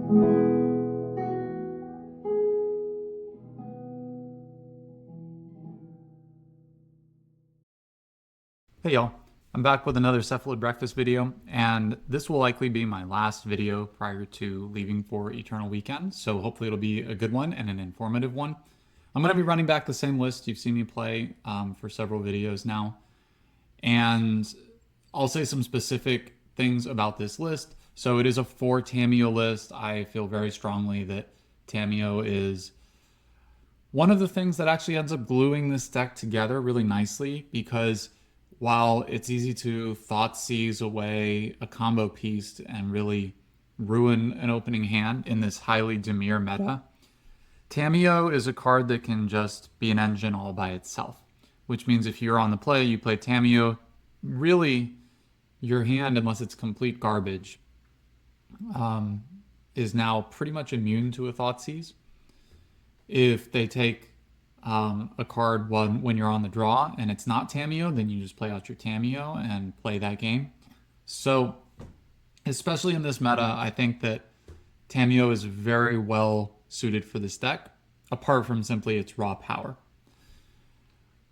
Hey y'all, I'm back with another Cephalid Breakfast video, and this will likely be my last video prior to leaving for Eternal Weekend, so hopefully it'll be a good one and an informative one. I'm going to be running back the same list you've seen me play for several videos now, and I'll say some specific things about this list. So it is a 4 Tamiyo list. I feel very strongly that Tamiyo is one of the things that actually ends up gluing this deck together really nicely, because while it's easy to Thoughtseize away a combo piece and really ruin an opening hand in this highly Dimir meta, Tamiyo is a card that can just be an engine all by itself. Which means if you're on the play, you play Tamiyo, really your hand, unless it's complete garbage, is now pretty much immune to a Thoughtseize. If they take a card when you're on the draw and it's not Tamiyo, then you just play out your Tamiyo and play that game. So, especially in this meta, I think that Tamiyo is very well suited for this deck, apart from simply its raw power.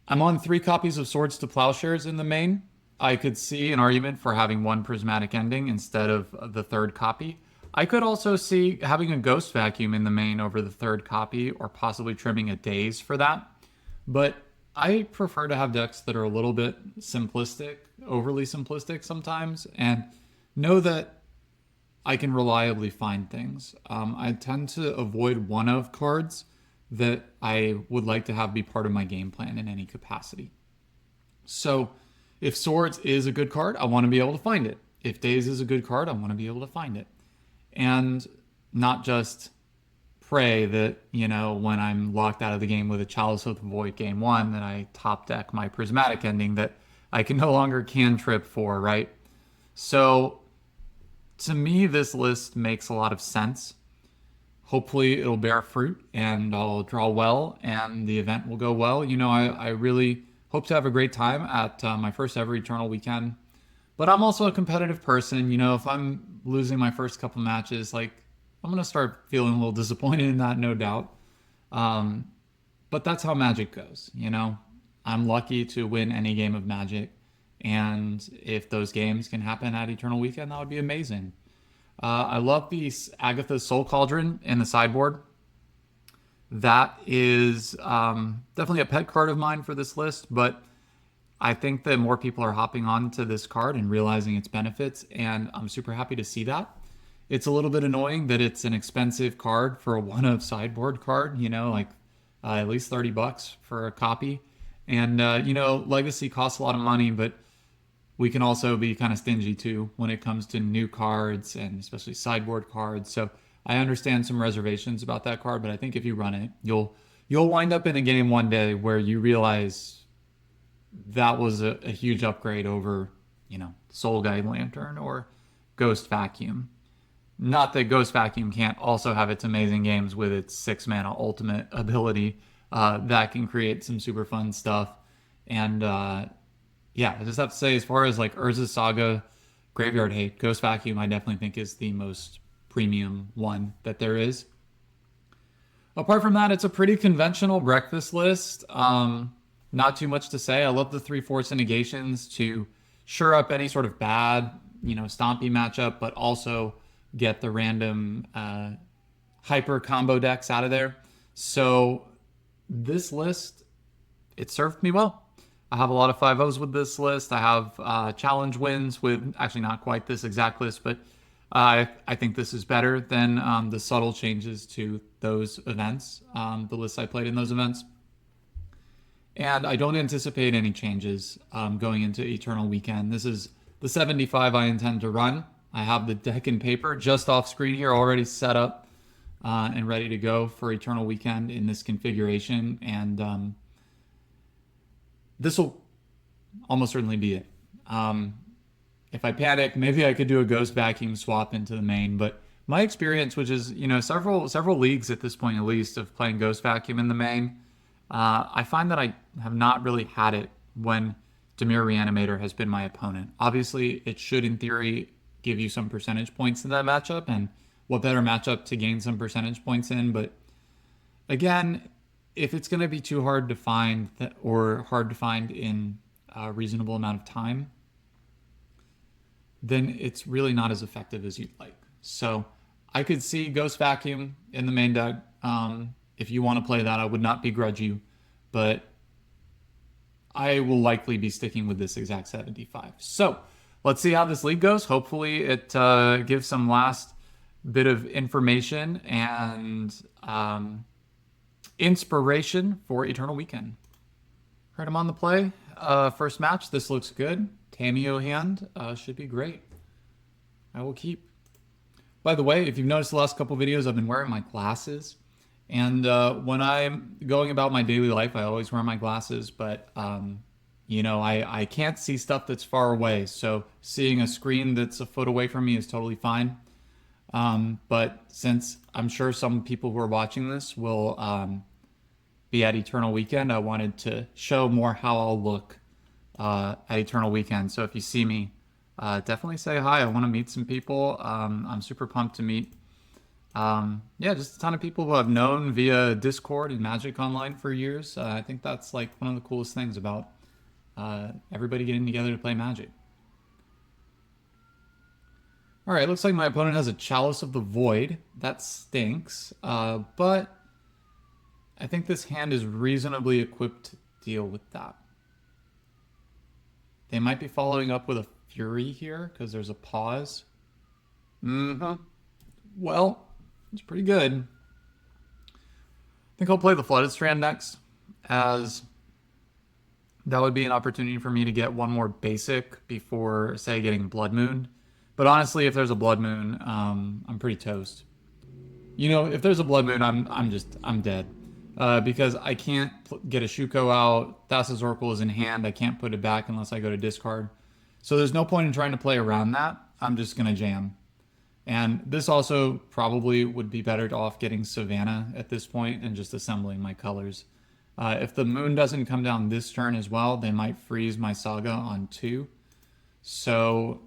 I'm on 3 copies of Swords to Plowshares in the main. I could see an argument for having 1 Prismatic Ending instead of the 3rd copy. I could also see having a Ghost Vacuum in the main over the 3rd copy, or possibly trimming a Daze for that. But I prefer to have decks that are a little bit simplistic, overly simplistic sometimes, and know that I can reliably find things. I tend to avoid one-of cards that I would like to have be part of my game plan in any capacity. So if Swords is a good card, I want to be able to find it. If Daze is a good card, I want to be able to find it. And not just pray that, you know, when I'm locked out of the game with a Chalice of the Void game 1, that I top deck my Prismatic Ending that I can no longer cantrip for, right? So to me, this list makes a lot of sense. Hopefully it'll bear fruit and I'll draw well and the event will go well. You know, I really hope to have a great time at my first ever Eternal Weekend. But I'm also a competitive person. You know, if I'm losing my first couple matches, like, I'm going to start feeling a little disappointed in that, no doubt. But that's how Magic goes, you know? I'm lucky to win any game of Magic. And if those games can happen at Eternal Weekend, that would be amazing. I love the Agatha's Soul Cauldron in the sideboard. That is definitely a pet card of mine for this list, but I think that more people are hopping on to this card and realizing its benefits, and I'm super happy to see that. It's a little bit annoying that it's an expensive card for a one-of sideboard card, you know, like at least $30 for a copy. And, you know, Legacy costs a lot of money, but we can also be kind of stingy too when it comes to new cards and especially sideboard cards. So I understand some reservations about that card, but I think if you run it, you'll wind up in a game one day where you realize that was a huge upgrade over, you know, Soul Guide Lantern or Ghost Vacuum. Not that Ghost Vacuum can't also have its amazing games with its 6-mana ultimate ability that can create some super fun stuff. And yeah, I just have to say, as far as like Urza's Saga, Graveyard Hate, Ghost Vacuum, I definitely think is the most premium one that there is. Apart from that, it's a pretty conventional breakfast list. Not too much to say. I love the 3 Force Negations to shore up any sort of bad, you know, Stompy matchup, but also get the random hyper combo decks out of there. So this list, it served me well. I have a lot of 5-0s with this list. I have challenge wins with, actually not quite this exact list, but I think this is better than the subtle changes to those events, the lists I played in those events. And I don't anticipate any changes going into Eternal Weekend. This is the 75 I intend to run. I have the deck and paper just off screen here already set up and ready to go for Eternal Weekend in this configuration. And this will almost certainly be it. If I panic, maybe I could do a Ghost Vacuum swap into the main. But my experience, which is, you know, several leagues at this point at least, of playing Ghost Vacuum in the main, I find that I have not really had it when Dimir Reanimator has been my opponent. Obviously, it should, in theory, give you some percentage points in that matchup, and what better matchup to gain some percentage points in. But again, if it's going to be too hard to find or hard to find in a reasonable amount of time, then it's really not as effective as you'd like. So I could see Ghost Vacuum in the main deck. If you want to play that, I would not begrudge you, but I will likely be sticking with this exact 75. So let's see how this league goes. Hopefully it gives some last bit of information and inspiration for Eternal Weekend. All right, I'm on the play. First match, this looks good. Tamiyo hand should be great. I will keep. By the way, if you've noticed the last couple videos, I've been wearing my glasses. And when I'm going about my daily life, I always wear my glasses. But, you know, I can't see stuff that's far away. So seeing a screen that's a foot away from me is totally fine. But since I'm sure some people who are watching this will be at Eternal Weekend, I wanted to show more how I'll look at Eternal Weekend. So if you see me, definitely say hi. I want to meet some people. I'm super pumped to meet, yeah, just a ton of people who I've known via Discord and Magic Online for years. I think that's like one of the coolest things about everybody getting together to play Magic. All right, looks like my opponent has a Chalice of the Void. That stinks, but I think this hand is reasonably equipped to deal with that. They might be following up with a Fury here because there's a pause. Well, it's pretty good. I think I'll play the Flooded Strand next, as that would be an opportunity for me to get one more basic before, say, getting Blood Moon. But honestly, if there's a Blood Moon, I'm pretty toast. You know, if there's a Blood Moon, I'm dead. Because I can't get a Shuko out. Thassa's Oracle is in hand. I can't put it back unless I go to discard. So there's no point in trying to play around that. I'm just going to jam. And this also probably would be better off getting Savannah at this point and just assembling my colors. If the moon doesn't come down this turn as well, they might freeze my Saga on 2. So,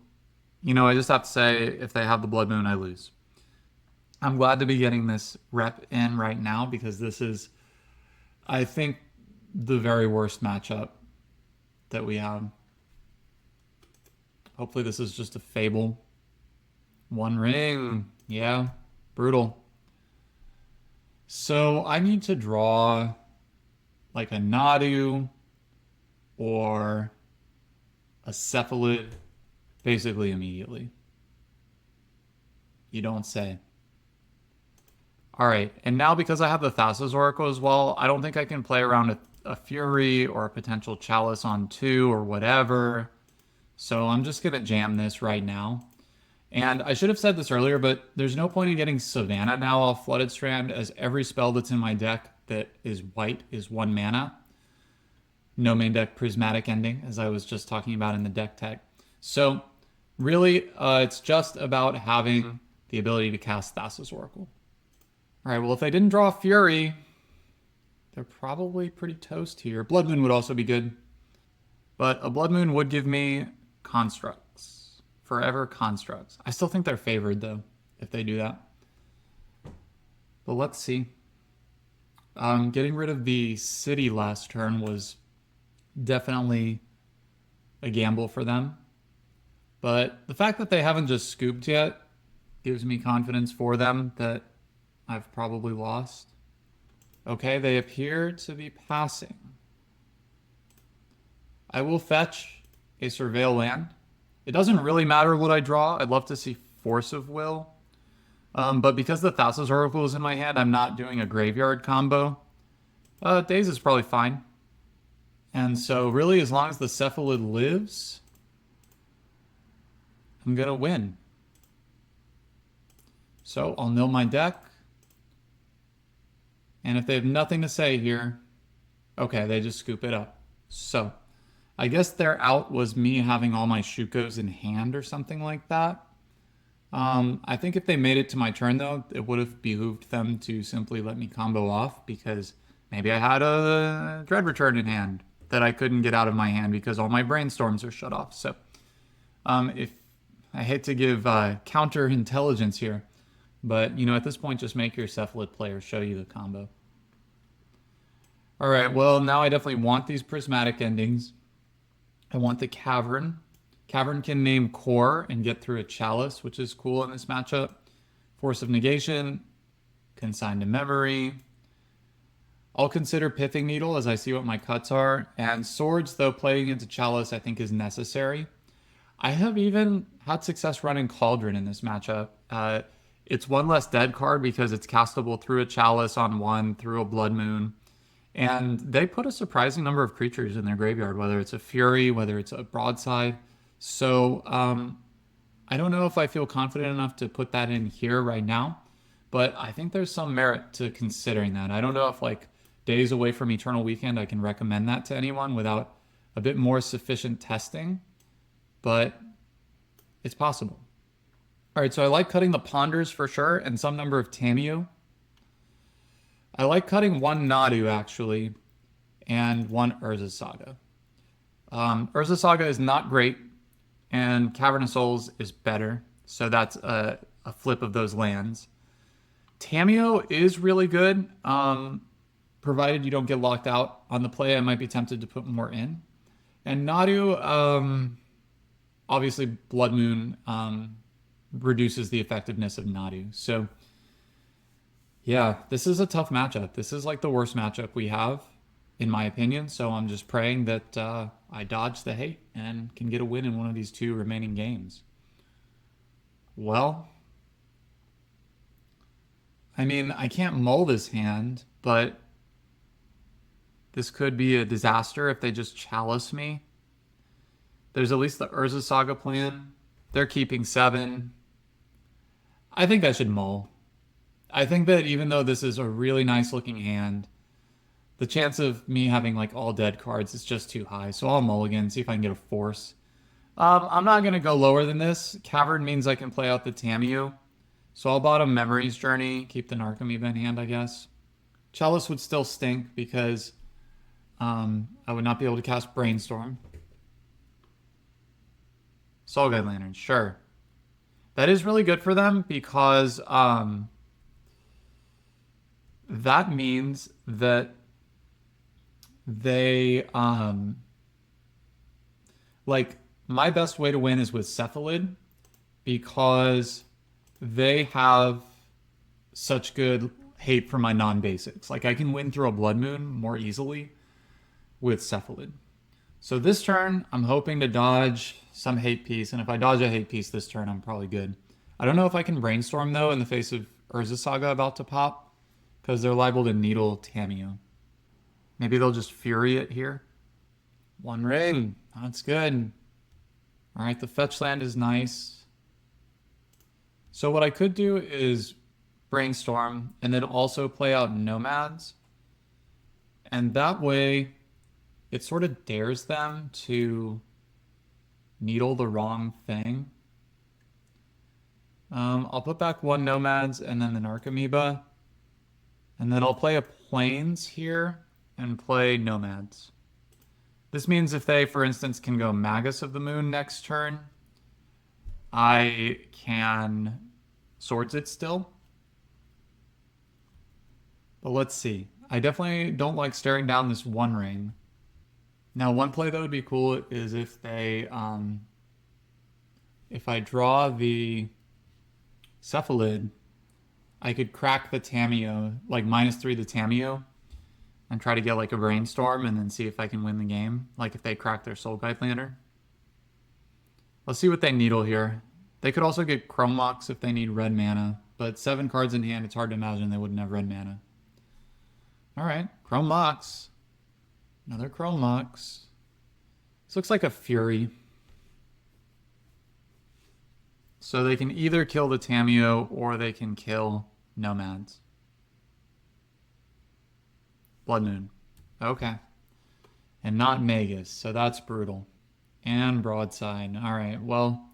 you know, I just have to say, if they have the Blood Moon, I lose. I'm glad to be getting this rep in right now because this is, I think, the very worst matchup that we have. Hopefully this is just a Fable. One ring. Yeah, brutal. So I need to draw like a Nadu or a Cephalid basically immediately. You don't say. All right, and now because I have the Thassa's Oracle as well, I don't think I can play around a Fury or a potential Chalice on 2 or whatever. So I'm just going to jam this right now. And I should have said this earlier, but there's no point in getting Savannah now off Flooded Strand, as every spell that's in my deck that is white is 1 mana. No main deck prismatic ending, as I was just talking about in the deck tag. So really, it's just about having the ability to cast Thassa's Oracle. All right, well, if they didn't draw Fury, they're probably pretty toast here. Blood Moon would also be good. But a Blood Moon would give me Constructs. Forever Constructs. I still think they're favored, though, if they do that. But let's see. Getting rid of the city last turn was definitely a gamble for them. But the fact that they haven't just scooped yet gives me confidence for them that I've probably lost. Okay, they appear to be passing. I will fetch a Surveil land. It doesn't really matter what I draw. I'd love to see Force of Will. But because the Thassa's Oracle is in my hand, I'm not doing a graveyard combo. Daze is probably fine. And so really, as long as the Cephalid lives, I'm going to win. So I'll nil my deck. And if they have nothing to say here, okay, they just scoop it up. So I guess their out was me having all my Shukos in hand or something like that. I think if they made it to my turn, though, it would have behooved them to simply let me combo off, because maybe I had a Dread Return in hand that I couldn't get out of my hand because all my brainstorms are shut off. So if I hate to give counter intelligence here, But, you know, at this point, just make your Cephalid player show you the combo. All right, well, now I definitely want these prismatic endings. I want the Cavern. Cavern can name Core and get through a Chalice, which is cool in this matchup. Force of Negation, Consign to Memory. I'll consider Pithing Needle as I see what my cuts are. And Swords, though playing into Chalice, I think is necessary. I have even had success running Cauldron in this matchup. It's one less dead card because it's castable through a Chalice on one, through a Blood Moon. And they put a surprising number of creatures in their graveyard, whether it's a Fury, whether it's a Broadside. So I don't know if I feel confident enough to put that in here right now, but I think there's some merit to considering that. I don't know if like days away from Eternal Weekend I can recommend that to anyone without a bit more sufficient testing, but it's possible. All right, so I like cutting the Ponders for sure and some number of Tamiyo. I like cutting one Nadu, actually, and one Urza Saga. Urza Saga is not great, and Cavern of Souls is better, so that's a flip of those lands. Tamiyo is really good, provided you don't get locked out on the play. I might be tempted to put more in. And Nadu, obviously Blood Moon reduces the effectiveness of Nadu, so... yeah, this is a tough matchup. This is like the worst matchup we have, in my opinion. So I'm just praying that I dodge the hate and can get a win in one of these two remaining games. Well, I mean, I can't mull this hand, but this could be a disaster if they just chalice me. There's at least the Urza Saga plan. They're keeping 7. I think I should mull. I think that even though this is a really nice looking hand, the chance of me having like all dead cards is just too high. So I'll mulligan, see if I can get a force. I'm not going to go lower than this. Cavern means I can play out the Tamiyo. So I'll bottom Memory's Journey, keep the Narcomoeba in hand, I guess. Chalice would still stink because I would not be able to cast Brainstorm. Soul Guide Lantern, sure. That is really good for them because... that means that they, like, my best way to win is with Cephalid because they have such good hate for my non-basics. Like, I can win through a Blood Moon more easily with Cephalid. So this turn, I'm hoping to dodge some hate piece, and if I dodge a hate piece this turn, I'm probably good. I don't know if I can Brainstorm, though, in the face of Urza Saga about to pop. Because they're liable to needle Tamiyo. Maybe they'll just Fury it here. 1 ring. That's good. Alright, the fetch land is nice. So what I could do is Brainstorm and then also play out Nomads. And that way, it sort of dares them to needle the wrong thing. I'll put back 1 Nomads and then the Narcomoeba. And then I'll play a Plains here and play Nomads. This means if they, for instance, can go Magus of the Moon next turn, I can Swords it still. But let's see. I definitely don't like staring down this 1 ring. Now, one play that would be cool is if they, if I draw the Cephalid, I could crack the Tamiyo, like -3 the Tamiyo, and try to get like a Brainstorm and then see if I can win the game. Like if they crack their Soul Guide Lantern. Let's see what they needle here. They could also get Chrome Mox if they need red mana, but 7 cards in hand, it's hard to imagine they wouldn't have red mana. Alright, Chrome Mox. Another Chrome Mox. This looks like a Fury. So they can either kill the Tamiyo or they can kill Nomads. Blood Moon. Okay. And not Magus, so that's brutal. And Broadside. Alright, well,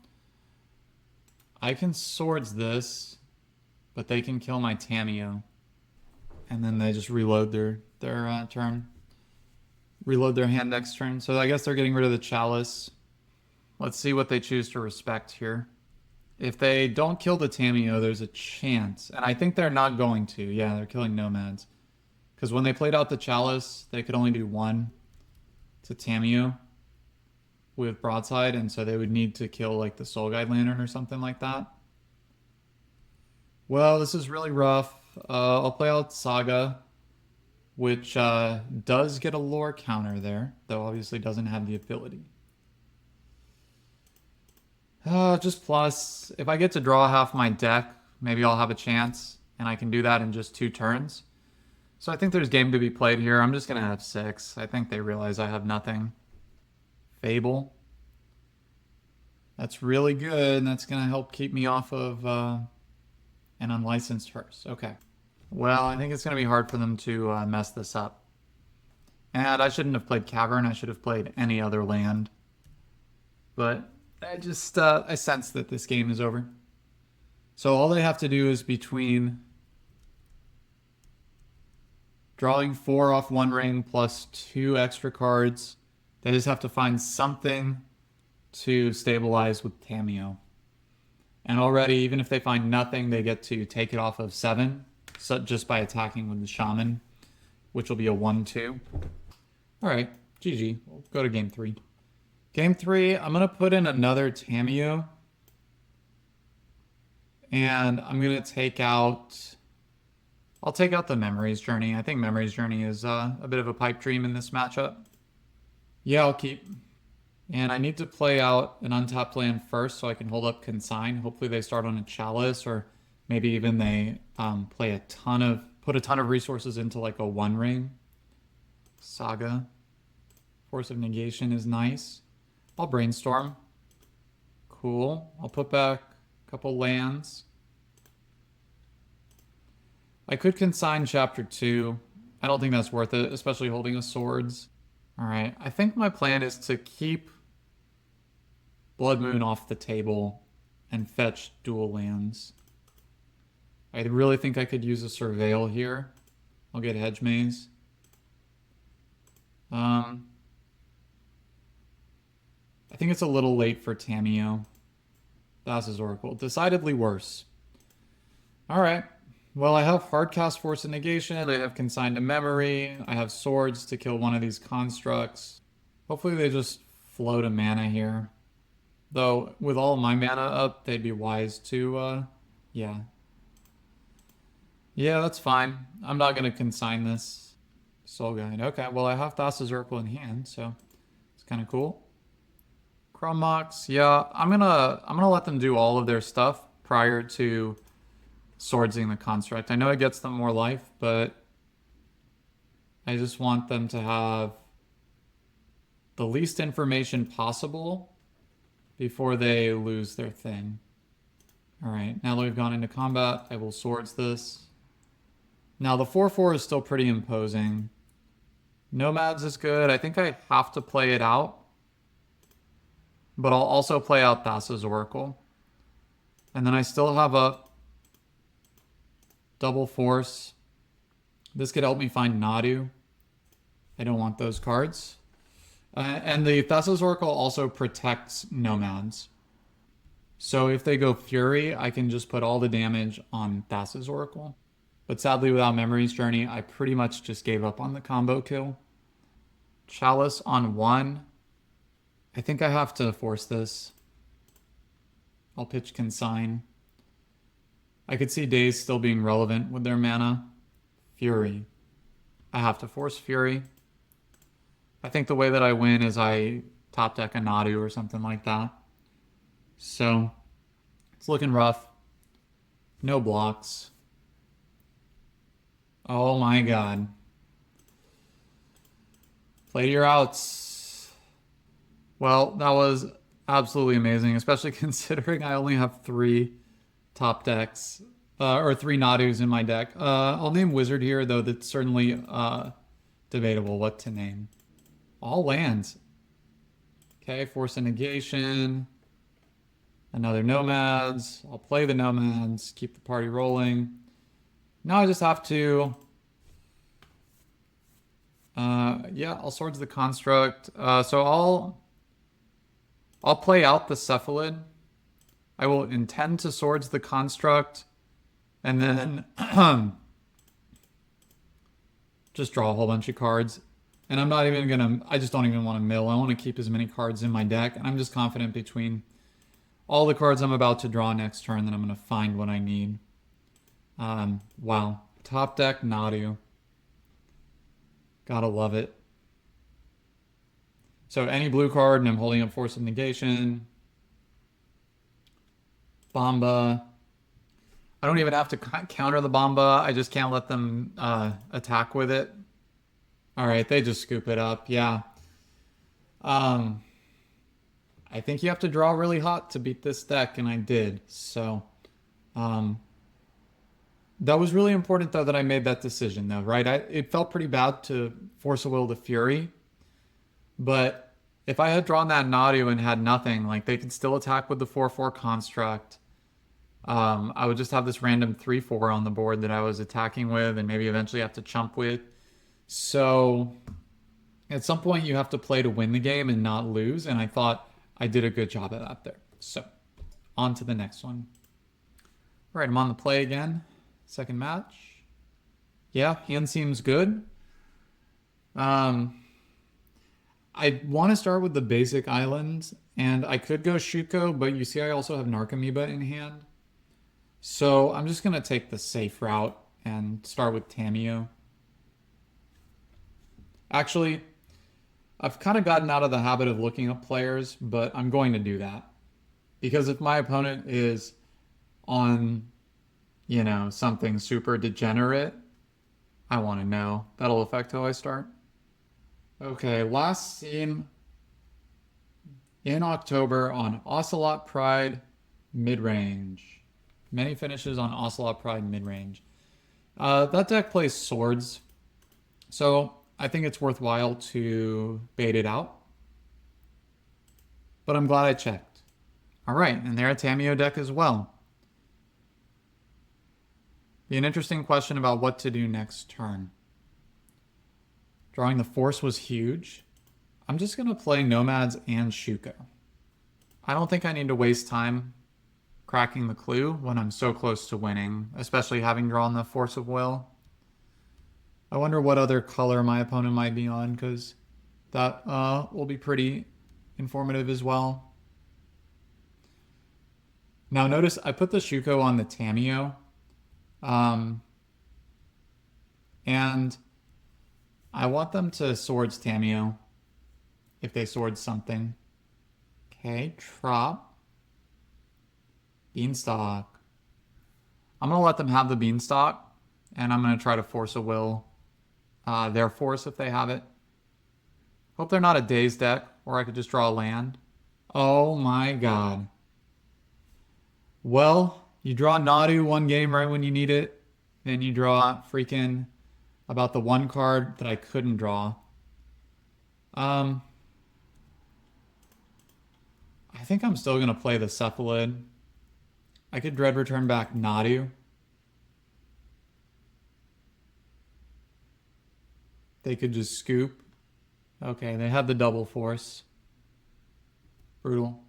I can Swords this, but they can kill my Tamiyo. And then they just reload their turn. Reload their hand next turn. So I guess they're getting rid of the Chalice. Let's see what they choose to respect here. If they don't kill the Tameo, there's a chance. And I think they're not going to. Yeah, they're killing Nomads. Because when they played out the Chalice, they could only do one to Tameo with Broadside, and so they would need to kill like the Soul Guide Lantern or something like that. Well, this is really rough. I'll play out Saga, which does get a lore counter there, though obviously doesn't have the ability. Just plus, if I get to draw half my deck, maybe I'll have a chance, and I can do that in just 2 turns. So I think there's game to be played here. I'm just going to have 6. I think they realize I have nothing. Fable. That's really good, and that's going to help keep me off of an unlicensed hearse. Okay. Well, I think it's going to be hard for them to mess this up. And I shouldn't have played Cavern. I should have played any other land. But I sense that this game is over. So all they have to do is between drawing 4 off 1 ring plus 2 extra cards, they just have to find something to stabilize with Tameo. And already, even if they find nothing, they get to take it off of 7, so just by attacking with the Shaman, which will be a 1-2. Alright, GG. We'll go to game 3. Game 3, I'm going to put in another Tameo. And I'm going to take out... I'll take out the Memories Journey. I think Memories Journey is a bit of a pipe dream in this matchup. Yeah, I'll keep. And I need to play out an untapped land first so I can hold up Consign. Hopefully they start on a Chalice, or maybe even they put a ton of resources into like a 1 ring. Saga. Force of Negation is nice. I'll Brainstorm. Cool. I'll put back a couple lands. I could Consign Chapter 2. I don't think that's worth it, especially holding a Swords. Alright, I think my plan is to keep Blood Moon off the table and fetch dual lands. I really think I could use a Surveil here. I'll get Hedge Maze. I think it's a little late for Tameo. Thassa's Oracle. Decidedly worse. Alright. Well, I have Hardcast Force of Negation. I have Consigned to Memory. I have Swords to kill one of these constructs. Hopefully they just float a mana here. Though, with all my mana up, they'd be wise to, yeah. Yeah, that's fine. I'm not going to consign this Soul Guide. Okay, well, I have Thassa's Oracle in hand, so it's kind of cool. Chrome Mox, yeah, I'm gonna let them do all of their stuff prior to swordsing the construct. I know it gets them more life, but I just want them to have the least information possible before they lose their thing. Alright, now that we've gone into combat, I will swords this. Now the 4/4 is still pretty imposing. Nomads is good. I think I have to play it out. But I'll also play out Thassa's Oracle. And then I still have a double force. This could help me find Nadu. I don't want those cards. And the Thassa's Oracle also protects Nomads. So if they go Fury, I can just put all the damage on Thassa's Oracle. But sadly, without Memories Journey, I pretty much just gave up on the combo kill. Chalice on 1. I think I have to force this. I'll pitch Consign. I could see Days still being relevant with their mana. Fury. I have to force Fury. I think the way that I win is I top deck a Nadu or something like that. So, it's looking rough. No blocks. Oh my god. Play to your outs. Well, that was absolutely amazing, especially considering I only have 3 top decks, or 3 Nadus in my deck. I'll name Wizard here, though that's certainly debatable what to name. All lands. Okay, Force of Negation. Another Nomads. I'll play the Nomads, keep the party rolling. Now I just have to... yeah, I'll Swords the Construct. So I'll play out the Cephalid. I will intend to Swords the Construct, and then just draw a whole bunch of cards. And I'm not even gonna, I just don't even want to mill. I want to keep as many cards in my deck, and I'm just confident between all the cards I'm about to draw next turn that I'm gonna find what I need. Wow. Top deck, Nadu. Gotta love it. So any blue card, and I'm holding up Force of Negation. Bomba. I don't even have to counter the Bomba. I just can't let them attack with it. All right, they just scoop it up. Yeah. I think you have to draw really hot to beat this deck, and I did. So, that was really important, though, that I made that decision, though, right? It felt pretty bad to force a will to Fury, but if I had drawn that Nadu and had nothing, like, they could still attack with the 4/4 construct. I would just have this random 3/4 on the board that I was attacking with and maybe eventually have to chump with. So at some point you have to play to win the game and not lose, and I thought I did a good job of that there. So on to the next one. All right, I'm on the play again. Second match. Yeah, hand seems good. I want to start with the basic island, and I could go Shuko, but you see I also have Narcomoeba in hand. So I'm just going to take the safe route and start with Tamiyo. Actually, I've kind of gotten out of the habit of looking up players, but I'm going to do that. Because if my opponent is on, you know, something super degenerate, I want to know. That'll affect how I start. Okay, last seen in October on Ocelot Pride mid-range. Many finishes on Ocelot Pride mid-range. That deck plays swords, so I think it's worthwhile to bait it out. But I'm glad I checked. All right, and they're a Tamiyo deck as well. Be an interesting question about what to do next turn. Drawing the Force was huge. I'm just going to play Nomads and Shuko. I don't think I need to waste time cracking the clue when I'm so close to winning, especially having drawn the Force of Will. I wonder what other color my opponent might be on, because that will be pretty informative as well. Now notice I put the Shuko on the Tamiyo. And I want them to Swords Tamiyo if they Swords something. Okay, Trop. Beanstalk. I'm going to let them have the Beanstalk, and I'm going to try to force a will. Their Force if they have it. Hope they're not a Daze deck, or I could just draw a land. Oh my god. Well, you draw Nadu one game right when you need it, then you draw freaking about the one card that I couldn't draw. I think I'm still going to play the Cephalid. I could Dread Return back Nadu. They could just scoop. Okay, they had the double Force. Brutal.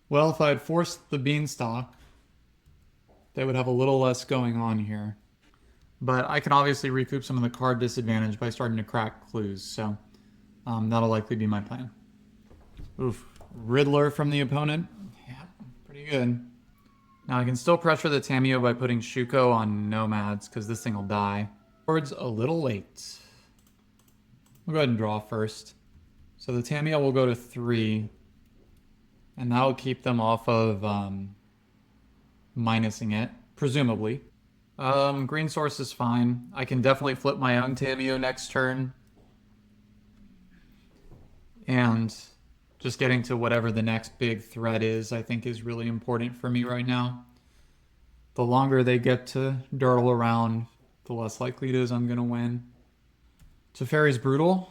Well, if I had forced the Beanstalk, they would have a little less going on here. But I can obviously recoup some of the card disadvantage by starting to crack clues, so that'll likely be my plan. Oof. Riddler from the opponent. Yeah, pretty good. Now I can still pressure the Tamiyo by putting Shuko on Nomads, because this thing will die. Board's a little late. We'll go ahead and draw first. So the Tamiyo will go to 3, and that'll keep them off of minusing it, presumably. Green source is fine. I can definitely flip my own Tamiyo next turn. And just getting to whatever the next big threat is, I think is really important for me right now. The longer they get to dawdle around, the less likely it is I'm going to win. Teferi's brutal.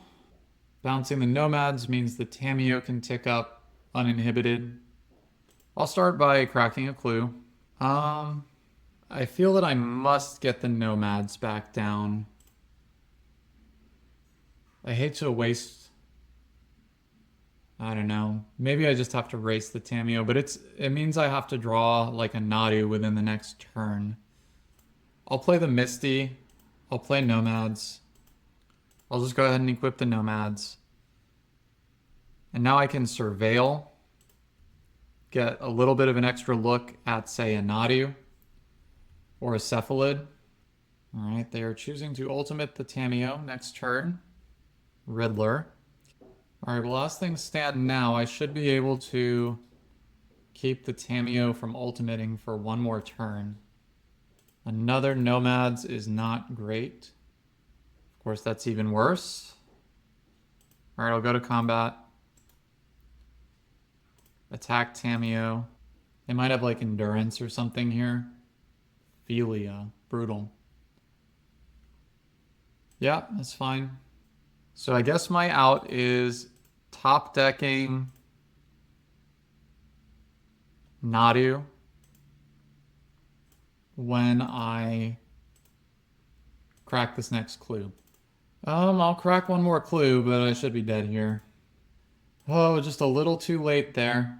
Bouncing the Nomads means the Tamiyo can tick up uninhibited. I'll start by cracking a clue. I feel that I must get the Nomads back down. I hate to waste I don't know. Maybe I just have to race the Tameo, but it means I have to draw like a Nadu within the next turn. I'll play the Misty. I'll play Nomads. I'll just go ahead and equip the Nomads. And now I can Surveil. Get a little bit of an extra look at, say, a Nadu or a Cephalid. Alright, they are choosing to ultimate the Tameo next turn. Riddler. Alright, well, as things stand now, I should be able to keep the Tameo from ultimating for one more turn. Another Nomads is not great. Of course, that's even worse. Alright, I'll go to combat. Attack Tameo. They might have like endurance or something here. Philia. Brutal. Yeah, that's fine. So I guess my out is top decking Nadu when I crack this next clue. I'll crack one more clue, but I should be dead here. Oh, just a little too late there.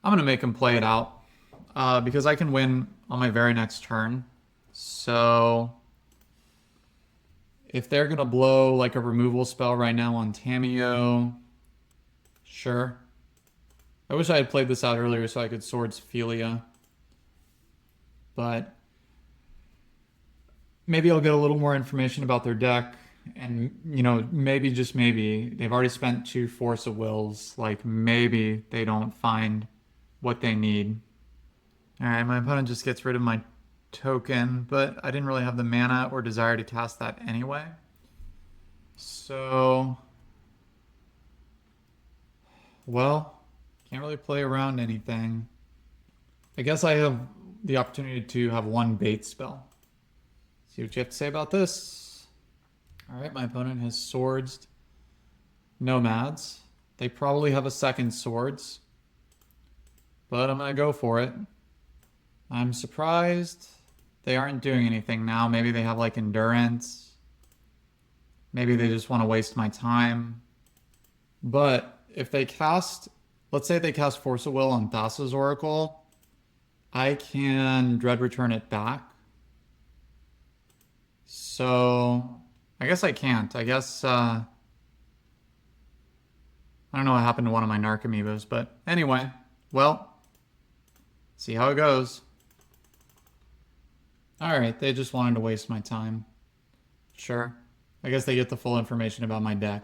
I'm gonna make him play it out because I can win on my very next turn. So if they're gonna blow like a removal spell right now on Tameo, sure. I wish I had played this out earlier so I could Swords Philia. But maybe I'll get a little more information about their deck. And, you know, maybe, just maybe, they've already spent 2 Force of Wills. Like, maybe they don't find what they need. Alright, my opponent just gets rid of my token, but I didn't really have the mana or desire to cast that anyway. So, well, can't really play around anything. I guess I have the opportunity to have one bait spell. See what you have to say about this. Alright, my opponent has Swords Nomads. They probably have a second Swords, but I'm going to go for it. I'm surprised they aren't doing anything now. Maybe they have like Endurance. Maybe they just want to waste my time. But if they cast, let's say they cast Force of Will on Thassa's Oracle, I can Dread Return it back. So I guess I can't. I guess, I don't know what happened to one of my Narcomoebas, but anyway, well, see how it goes. Alright, they just wanted to waste my time. Sure. I guess they get the full information about my deck.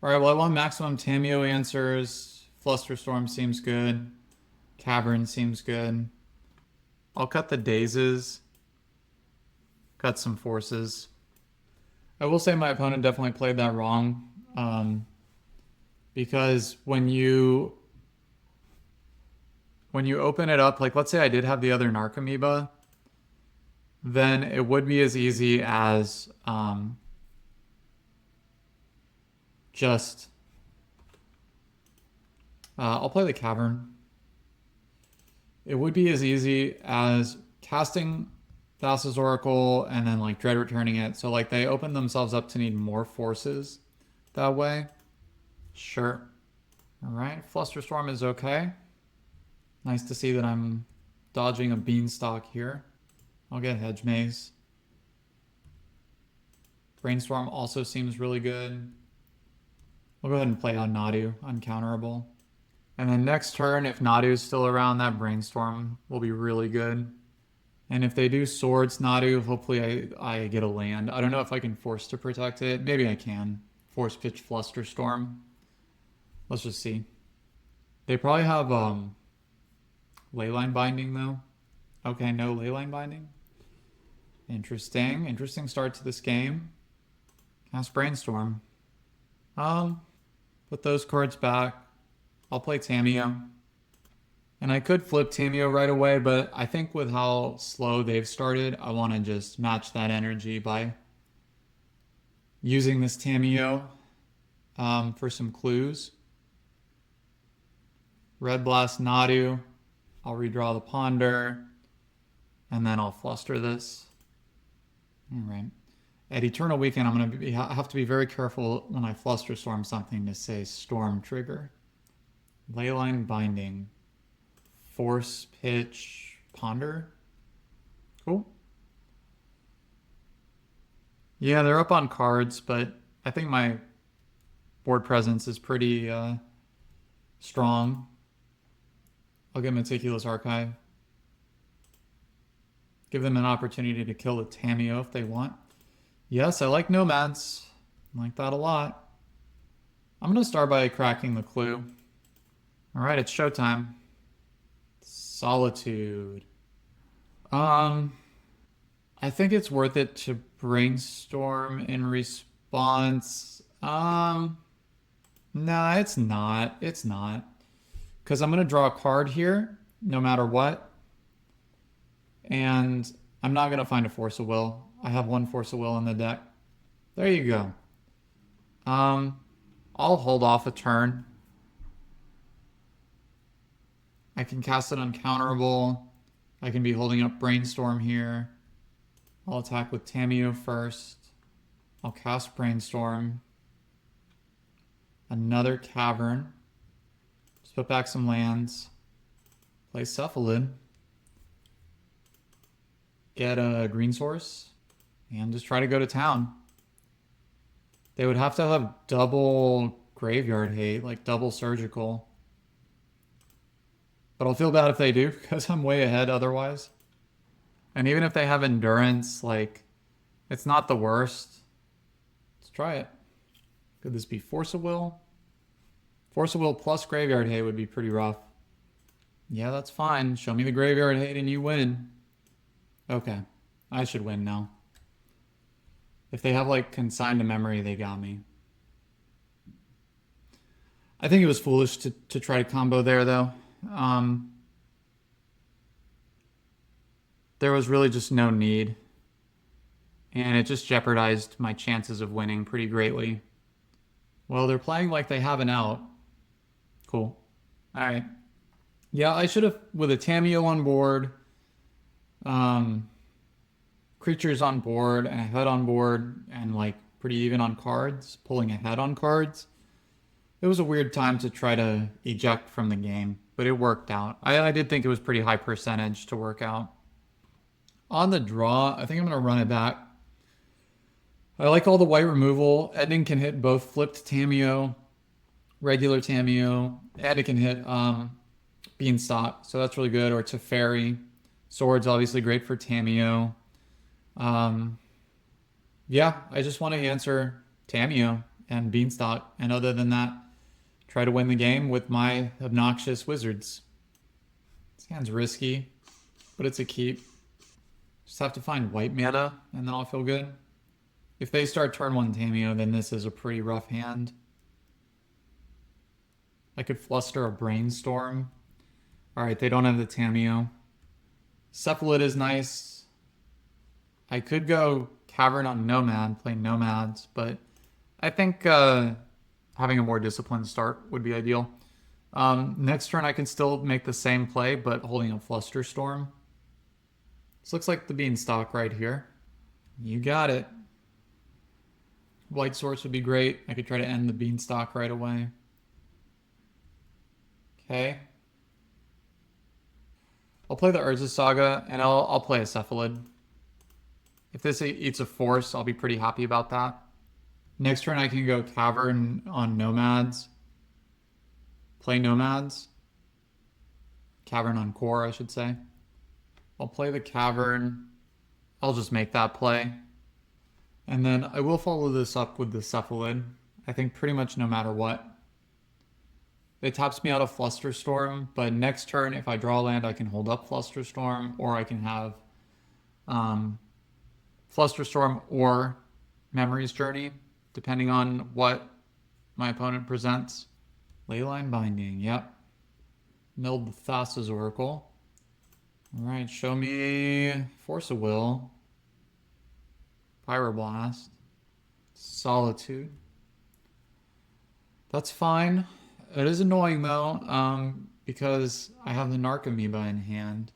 Alright, well, I want maximum Tameo answers. Flusterstorm seems good. Cavern seems good. I'll cut the Dazes. Cut some Forces. I will say my opponent definitely played that wrong. Because when you open it up, like let's say I did have the other Narcomoeba, then it would be as easy as just I'll play the Cavern. It would be as easy as casting Thassa's Oracle and then like Dread returning it. So like they open themselves up to need more forces that way. Sure. Alright, Flusterstorm is okay. Nice to see that I'm dodging a Beanstalk here. I'll get Hedge Maze. Brainstorm also seems really good. We'll go ahead and play out Nadu, uncounterable. And then next turn, if Nadu is still around, that Brainstorm will be really good. And if they do Swords Nadu, hopefully I get a land. I don't know if I can force to protect it. Maybe I can. Force pitch Flusterstorm. Let's just see. They probably have Leyline Binding though. Okay, no Leyline Binding. Interesting. Interesting start to this game. Cast Brainstorm. Put those cards back. I'll play Tameo. And I could flip Tameo right away, but I think with how slow they've started, I want to just match that energy by using this Tameo for some clues. Red Blast Nadu. I'll redraw the Ponder. And then I'll fluster this. Alright. At Eternal Weekend, I'm going to have to be very careful when I Flusterstorm something to say Storm Trigger. Leyline Binding. Force Pitch Ponder. Cool. Yeah, they're up on cards, but I think my board presence is pretty strong. I'll get Meticulous Archive. Give them an opportunity to kill the Tamiyo if they want. Yes, I like Nomads. I like that a lot. I'm going to start by cracking the clue. Alright, it's showtime. Solitude. I think it's worth it to brainstorm in response. Nah, it's not. It's not. Because I'm going to draw a card here, no matter what. And I'm not going to find a Force of Will. I have one Force of Will in the deck. There you go. I'll hold off a turn. I can cast it uncounterable. I can be holding up Brainstorm here. I'll attack with Tamiyo first. I'll cast Brainstorm. Another Cavern. Just put back some lands. Play Cephalid. Get a green source. And just try to go to town. They would have to have double Graveyard Hate, like double Surgical. But I'll feel bad if they do, because I'm way ahead otherwise. And even if they have Endurance, like, it's not the worst. Let's try it. Could this be Force of Will? Force of Will plus Graveyard Hate would be pretty rough. Yeah, that's fine. Show me the Graveyard Hate and you win. Okay. I should win now. If they have, like, Consigned to Memory, they got me. I think it was foolish to try to combo there, though. There was really just no need. And it just jeopardized my chances of winning pretty greatly. Well, they're playing like they have an out. Cool. Alright. Yeah, I should have, with a Tamiyo on board, creatures on board, and a head on board, and like pretty even on cards, pulling a head on cards. It was a weird time to try to eject from the game, but it worked out. I did think it was pretty high percentage to work out. On the draw, I think I'm going to run it back. I like all the white removal. Ending can hit both flipped Tamiyo, regular Tamiyo, and it can hit Beanstalk, so that's really good, or Teferi. Sword's obviously great for Tamiyo. Yeah, I just want to answer Tamiyo and Beanstalk, and other than that, try to win the game with my obnoxious wizards. This hand's risky, but it's a keep. Just have to find white meta, and then I'll feel good. If they start turn 1 Tamiyo, then this is a pretty rough hand. I could fluster a Brainstorm. Alright, they don't have the Tamiyo. Cephalid is nice. I could go Cavern on Nomad, play Nomads, but I think having a more disciplined start would be ideal. Next turn I can still make the same play, but holding a Flusterstorm. This looks like the Beanstalk right here. You got it. White Source would be great. I could try to end the Beanstalk right away. Okay. I'll play the Urza Saga, and I'll play a Cephalid. If this eats a Force, I'll be pretty happy about that. Next turn I can go Cavern on Nomads. Play Nomads. Cavern on Core, I should say. I'll play the Cavern. I'll just make that play. And then I will follow this up with the Cephalid. I think pretty much no matter what. It taps me out of Flusterstorm, but next turn, if I draw land, I can hold up Flusterstorm, or I can have Flusterstorm or Memory's Journey, depending on what my opponent presents. Leyline Binding, yep. Milled the Thassa's Oracle. Alright, show me Force of Will. Pyroblast. Solitude. That's fine. It is annoying though, because I have the Narc Amoeba in hand.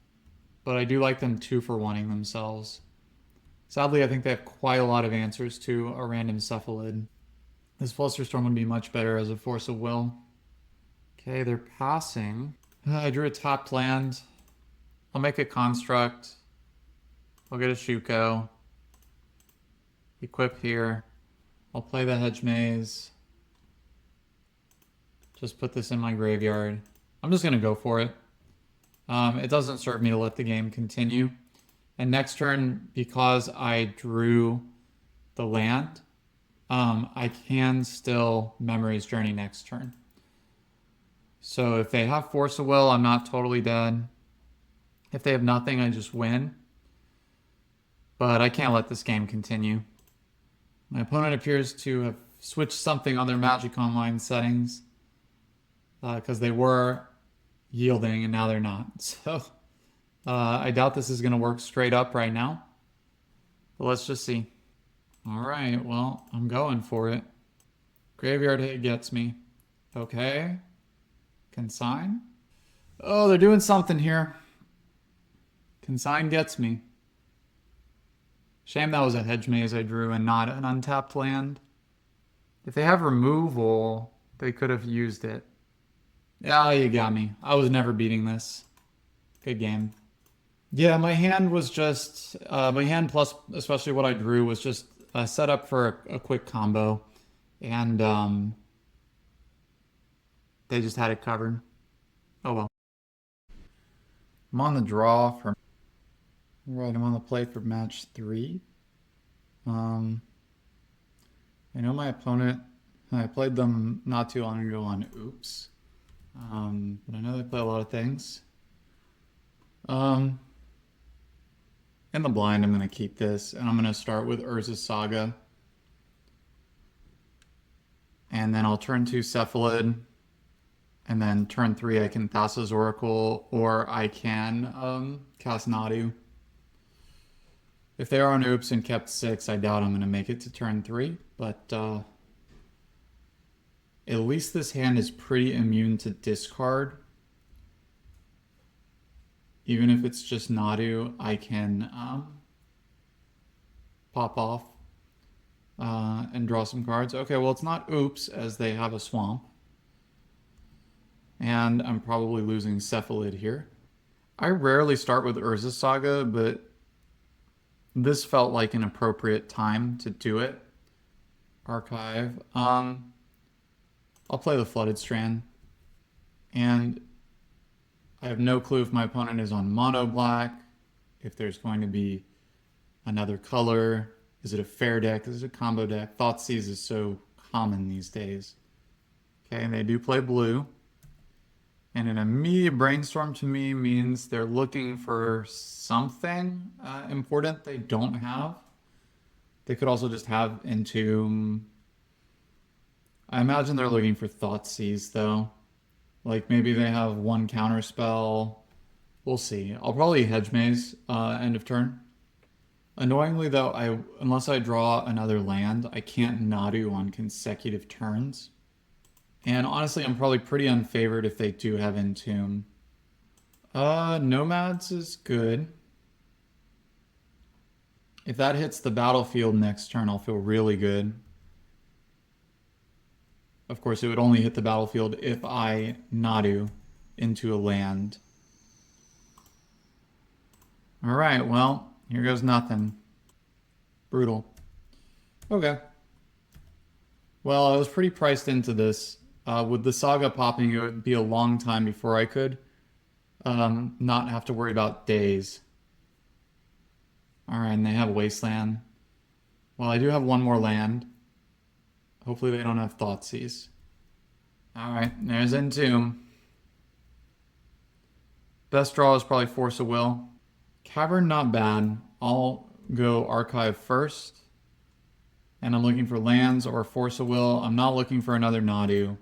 But I do like them too for wanting themselves. Sadly, I think they have quite a lot of answers to a random Cephalid. This Flusterstorm would be much better as a Force of Will. Okay, they're passing. I drew a tapped land. I'll make a Construct. I'll get a Shuko. Equip here. I'll play the Hedge Maze. Just put this in my graveyard. I'm just going to go for it. It doesn't serve me to let the game continue. And next turn, because I drew the land, I can still Memory's Journey next turn. So if they have Force of Will, I'm not totally dead. If they have nothing, I just win. But I can't let this game continue. My opponent appears to have switched something on their Magic Online settings because they were yielding and now they're not. So I doubt this is going to work straight up right now. But let's just see. All right, well, I'm going for it. Graveyard hit gets me. Okay. Consign. Oh, they're doing something here. Consign gets me. Shame that was a Hedge Maze I drew and not an untapped land. If they have removal, they could have used it. Yeah, you got me. I was never beating this. Good game. Yeah, my hand was just... my hand plus especially what I drew was just set up for a quick combo. And they just had it covered. Oh well. I'm on the draw for... Right, I'm on the play for match 3. I know my opponent... I played them not too long ago on Oops. But I know they play a lot of things. In the blind, I'm going to keep this, and I'm going to start with Urza's Saga. And then I'll turn 2 Cephalid, and then turn 3 I can Thassa's Oracle, or I can cast Nadu. If they are on Oops and kept 6, I doubt I'm going to make it to turn 3, but at least this hand is pretty immune to discard. Even if it's just Nadu, I can pop off and draw some cards. Okay, well, it's not Oops, as they have a Swamp. And I'm probably losing Cephalid here. I rarely start with Urza's Saga, but this felt like an appropriate time to do it. Archive. I'll play the Flooded Strand. And I have no clue if my opponent is on mono black, if there's going to be another color. Is it a fair deck? Is it a combo deck? Thoughtseize is so common these days. Okay, and they do play blue. And an immediate brainstorm to me means they're looking for something important they don't have. They could also just have Entomb. I imagine they're looking for Thoughtseize though. Like maybe they have one counter spell. We'll see. I'll probably Hedge Maze end of turn. Annoyingly though, unless I draw another land, I can't Nadu on consecutive turns. And honestly, I'm probably pretty unfavored if they do have Entomb. Nomads is good. If that hits the battlefield next turn, I'll feel really good. Of course, it would only hit the battlefield if I Nadu into a land. Alright, well, here goes nothing. Brutal. Okay. Well, I was pretty priced into this. With the Saga popping, it would be a long time before I could not have to worry about days. Alright, and they have Wasteland. Well, I do have one more land. Hopefully they don't have Thoughtseize. Alright, there's Entomb. Best draw is probably Force of Will. Cavern, not bad. I'll go Archive first. And I'm looking for lands or Force of Will. I'm not looking for another Nadu.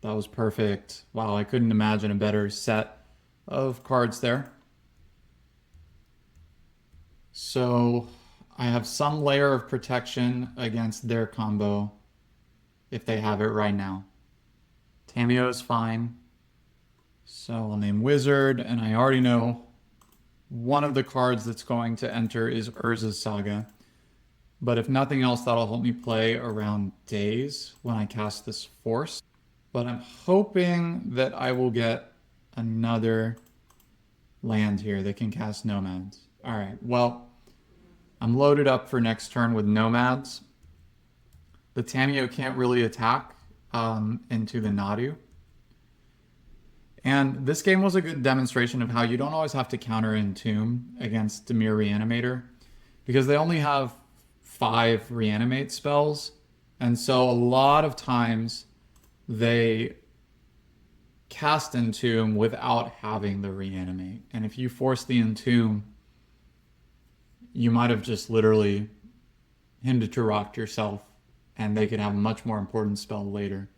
That was perfect. Wow, I couldn't imagine a better set of cards there. So I have some layer of protection against their combo if they have it right now. Tamiyo is fine. So I'll name Wizard, and I already know one of the cards that's going to enter is Urza's Saga. But if nothing else, that'll help me play around days when I cast this Force. But I'm hoping that I will get another land here that can cast Nomads. All right, well, I'm loaded up for next turn with Nomads. The Tamiyo can't really attack into the Nadu. And this game was a good demonstration of how you don't always have to counter Entomb against Dimir Reanimator, because they only have 5 reanimate spells, and so a lot of times they cast Entomb without having the reanimate. And if you force the Entomb, you might have just literally Hindu-Rocked yourself, and they could have a much more important spell later.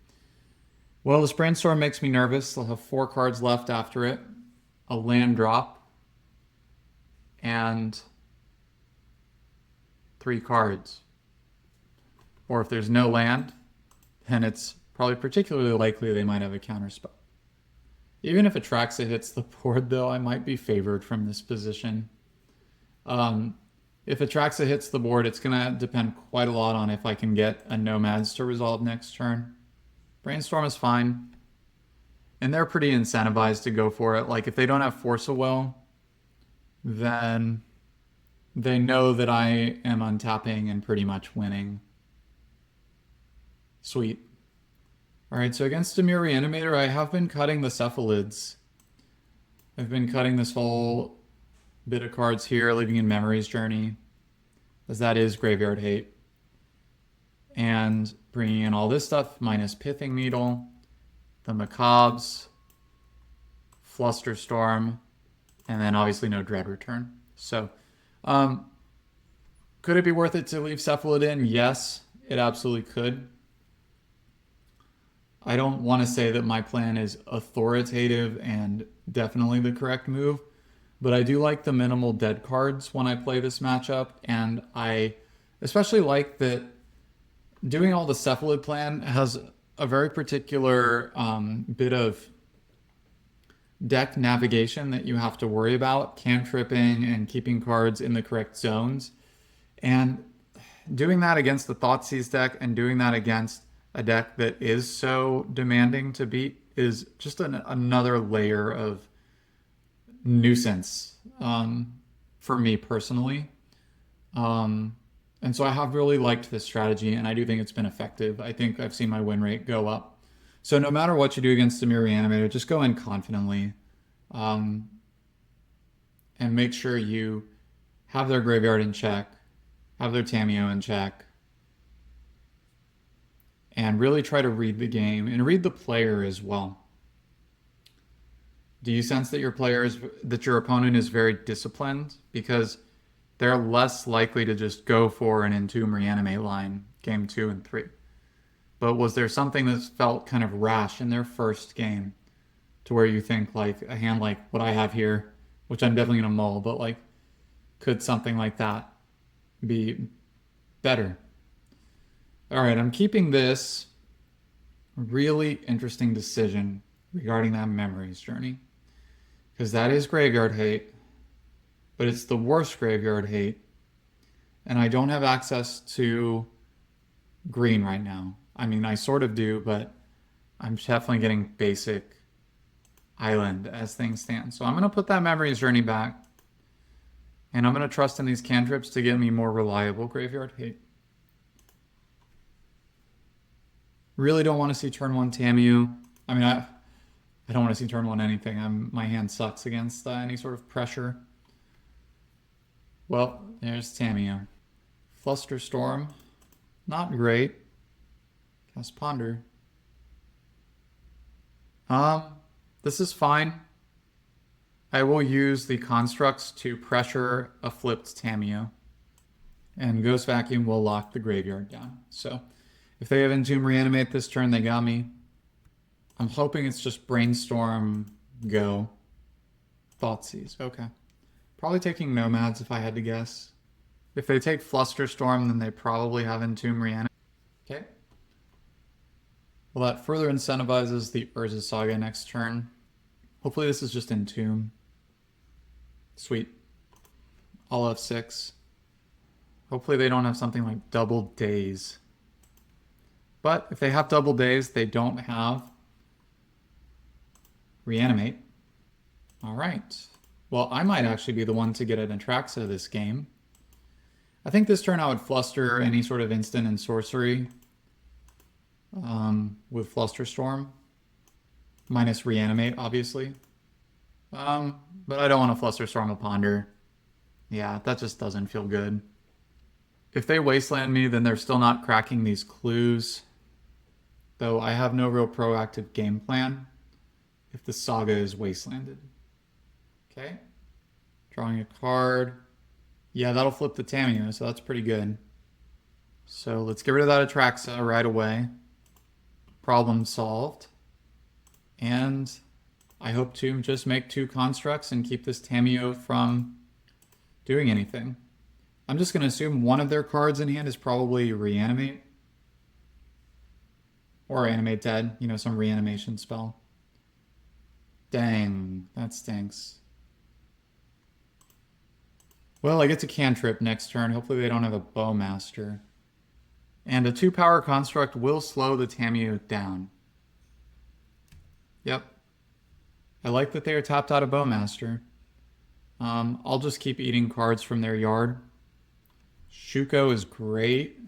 Well, this Brainstorm makes me nervous. I'll have 4 cards left after it, a land drop, and 3 cards. Or if there's no land, then it's probably particularly likely they might have a counterspell. Even if Atraxa hits the board, though, I might be favored from this position. If Atraxa hits the board, it's going to depend quite a lot on if I can get a Nomads to resolve next turn. Brainstorm is fine. And they're pretty incentivized to go for it. Like, if they don't have Force of Will, then they know that I am untapping and pretty much winning. Sweet. Alright, so against Dimir Reanimator, I have been cutting the Cephalids. I've been cutting this whole bit of cards here, leaving in Memory's Journey, as that is Graveyard Hate. And bringing in all this stuff, minus Pithing Needle, the Macabres, Flusterstorm, and then obviously no Dread Return. So, could it be worth it to leave Cephalid in? Yes, it absolutely could. I don't want to say that my plan is authoritative and definitely the correct move, but I do like the minimal dead cards when I play this matchup, and I especially like that doing all the Cephalid plan has a very particular bit of deck navigation that you have to worry about, cantripping and keeping cards in the correct zones. And doing that against the Thoughtseize deck and doing that against a deck that is so demanding to beat is just another layer of nuisance for me personally. And so I have really liked this strategy, and I do think it's been effective. I think I've seen my win rate go up. So no matter what you do against Dimir Reanimator, just go in confidently. And make sure you have their graveyard in check, have their Tamiyo in check, and really try to read the game and read the player as well. Do you sense that your opponent is very disciplined? Because they're less likely to just go for an Entomb Reanimate line game 2 and 3. But was there something that felt kind of rash in their first game to where you think like a hand like what I have here, which I'm definitely going to mull, but like could something like that be better? All right, I'm keeping this really interesting decision regarding that Memory's Journey, because that is Graveyard Hate, but it's the worst Graveyard Hate, and I don't have access to green right now. I mean, I sort of do, but I'm definitely getting basic island as things stand. So I'm going to put that Memory's Journey back, and I'm going to trust in these cantrips to get me more reliable Graveyard Hate. Really don't want to see turn 1 Tamiyo. I mean, I don't want to see turn 1 anything. My hand sucks against any sort of pressure. Well, there's Tamiyo. Flusterstorm, not great. Cast Ponder. This is fine. I will use the constructs to pressure a flipped Tamiyo, and Ghost Vacuum will lock the graveyard down. So if they have Entomb Reanimate this turn, they got me. I'm hoping it's just Brainstorm, go. Thoughtseize, okay. Probably taking Nomads if I had to guess. If they take Flusterstorm, then they probably have Entomb Reanimate. Okay. Well, that further incentivizes the Urza Saga next turn. Hopefully this is just Entomb. Sweet. I'll F6. Hopefully they don't have something like double days. But if they have double days, they don't have reanimate. All right. Well, I might actually be the one to get an Atraxa this game. I think this turn I would fluster any sort of instant and sorcery with Flusterstorm. Minus reanimate, obviously. But I don't want to Flusterstorm a Ponder. Yeah, that just doesn't feel good. If they Wasteland me, then they're still not cracking these clues. Though I have no real proactive game plan if the Saga is Wastelanded. Okay. Drawing a card. Yeah, that'll flip the Tamiyo, so that's pretty good. So let's get rid of that Atraxa right away. Problem solved. And I hope to just make 2 constructs and keep this Tamiyo from doing anything. I'm just going to assume one of their cards in hand is probably Reanimate. Or Animate Dead, you know, some reanimation spell. Dang, that stinks. Well, I get to cantrip next turn. Hopefully they don't have a Bowmaster. And a 2-power construct will slow the Tamiyo down. Yep. I like that they are tapped out of Bowmaster. I'll just keep eating cards from their yard. Shuko is great.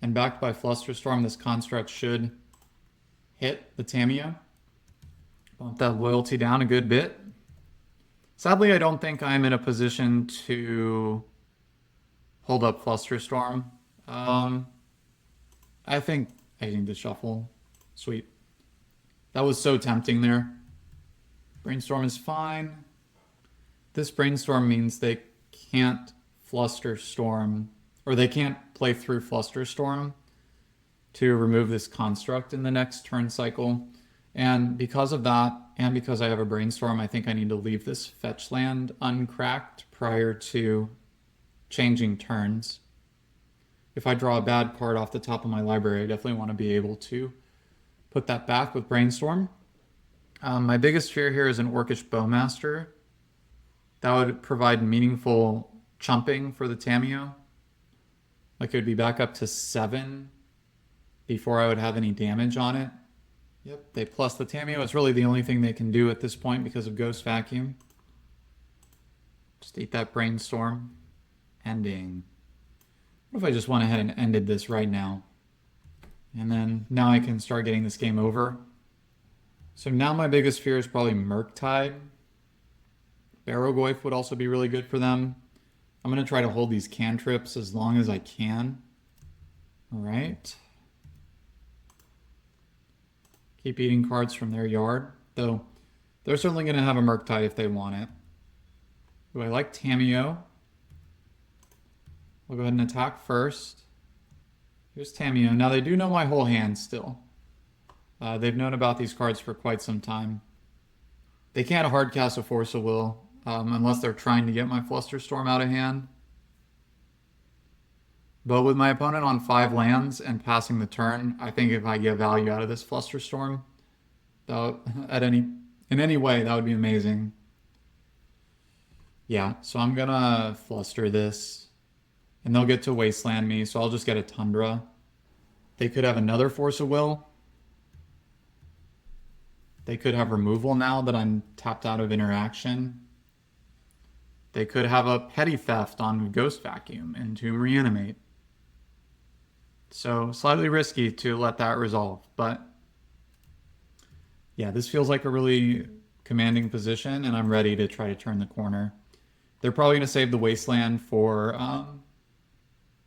And backed by Flusterstorm, this construct should hit the Tamiyo. Bump that loyalty down a good bit. Sadly, I don't think I'm in a position to hold up Flusterstorm. I think I need to shuffle. Sweet. That was so tempting there. Brainstorm is fine. This Brainstorm means they can't Flusterstorm, or they can't play through Flusterstorm to remove this construct in the next turn cycle. And because of that, and because I have a Brainstorm, I think I need to leave this fetch land uncracked prior to changing turns. If I draw a bad card off the top of my library, I definitely want to be able to put that back with Brainstorm. My biggest fear here is an Orcish Bowmaster. That would provide meaningful chumping for the Tamiyo. Like it would be back up to 7 before I would have any damage on it. Yep, they plus the Tamiyo. It's really the only thing they can do at this point because of Ghost Vacuum. Just eat that Brainstorm. Ending. What if I just went ahead and ended this right now? And then now I can start getting this game over. So now my biggest fear is probably Murktide. Barrogoyf would also be really good for them. I'm going to try to hold these cantrips as long as I can. All right. Keep eating cards from their yard. Though, they're certainly going to have a Murktide if they want it. Do I like Tamiyo? I'll go ahead and attack first. Here's Tamiyo. Now they do know my whole hand still. They've known about these cards for quite some time. They can't hard cast a Force of Will unless they're trying to get my Flusterstorm out of hand. But with my opponent on 5 lands and passing the turn, I think if I get value out of this Flusterstorm, in any way, that would be amazing. Yeah, so I'm gonna Fluster this. And they'll get to Wasteland me, so I'll just get a Tundra. They could have another Force of Will. They could have removal now that I'm tapped out of interaction. They could have a Petty Theft on Ghost Vacuum and to Reanimate. So slightly risky to let that resolve, but yeah, this feels like a really commanding position and I'm ready to try to turn the corner. They're probably going to save the Wasteland for,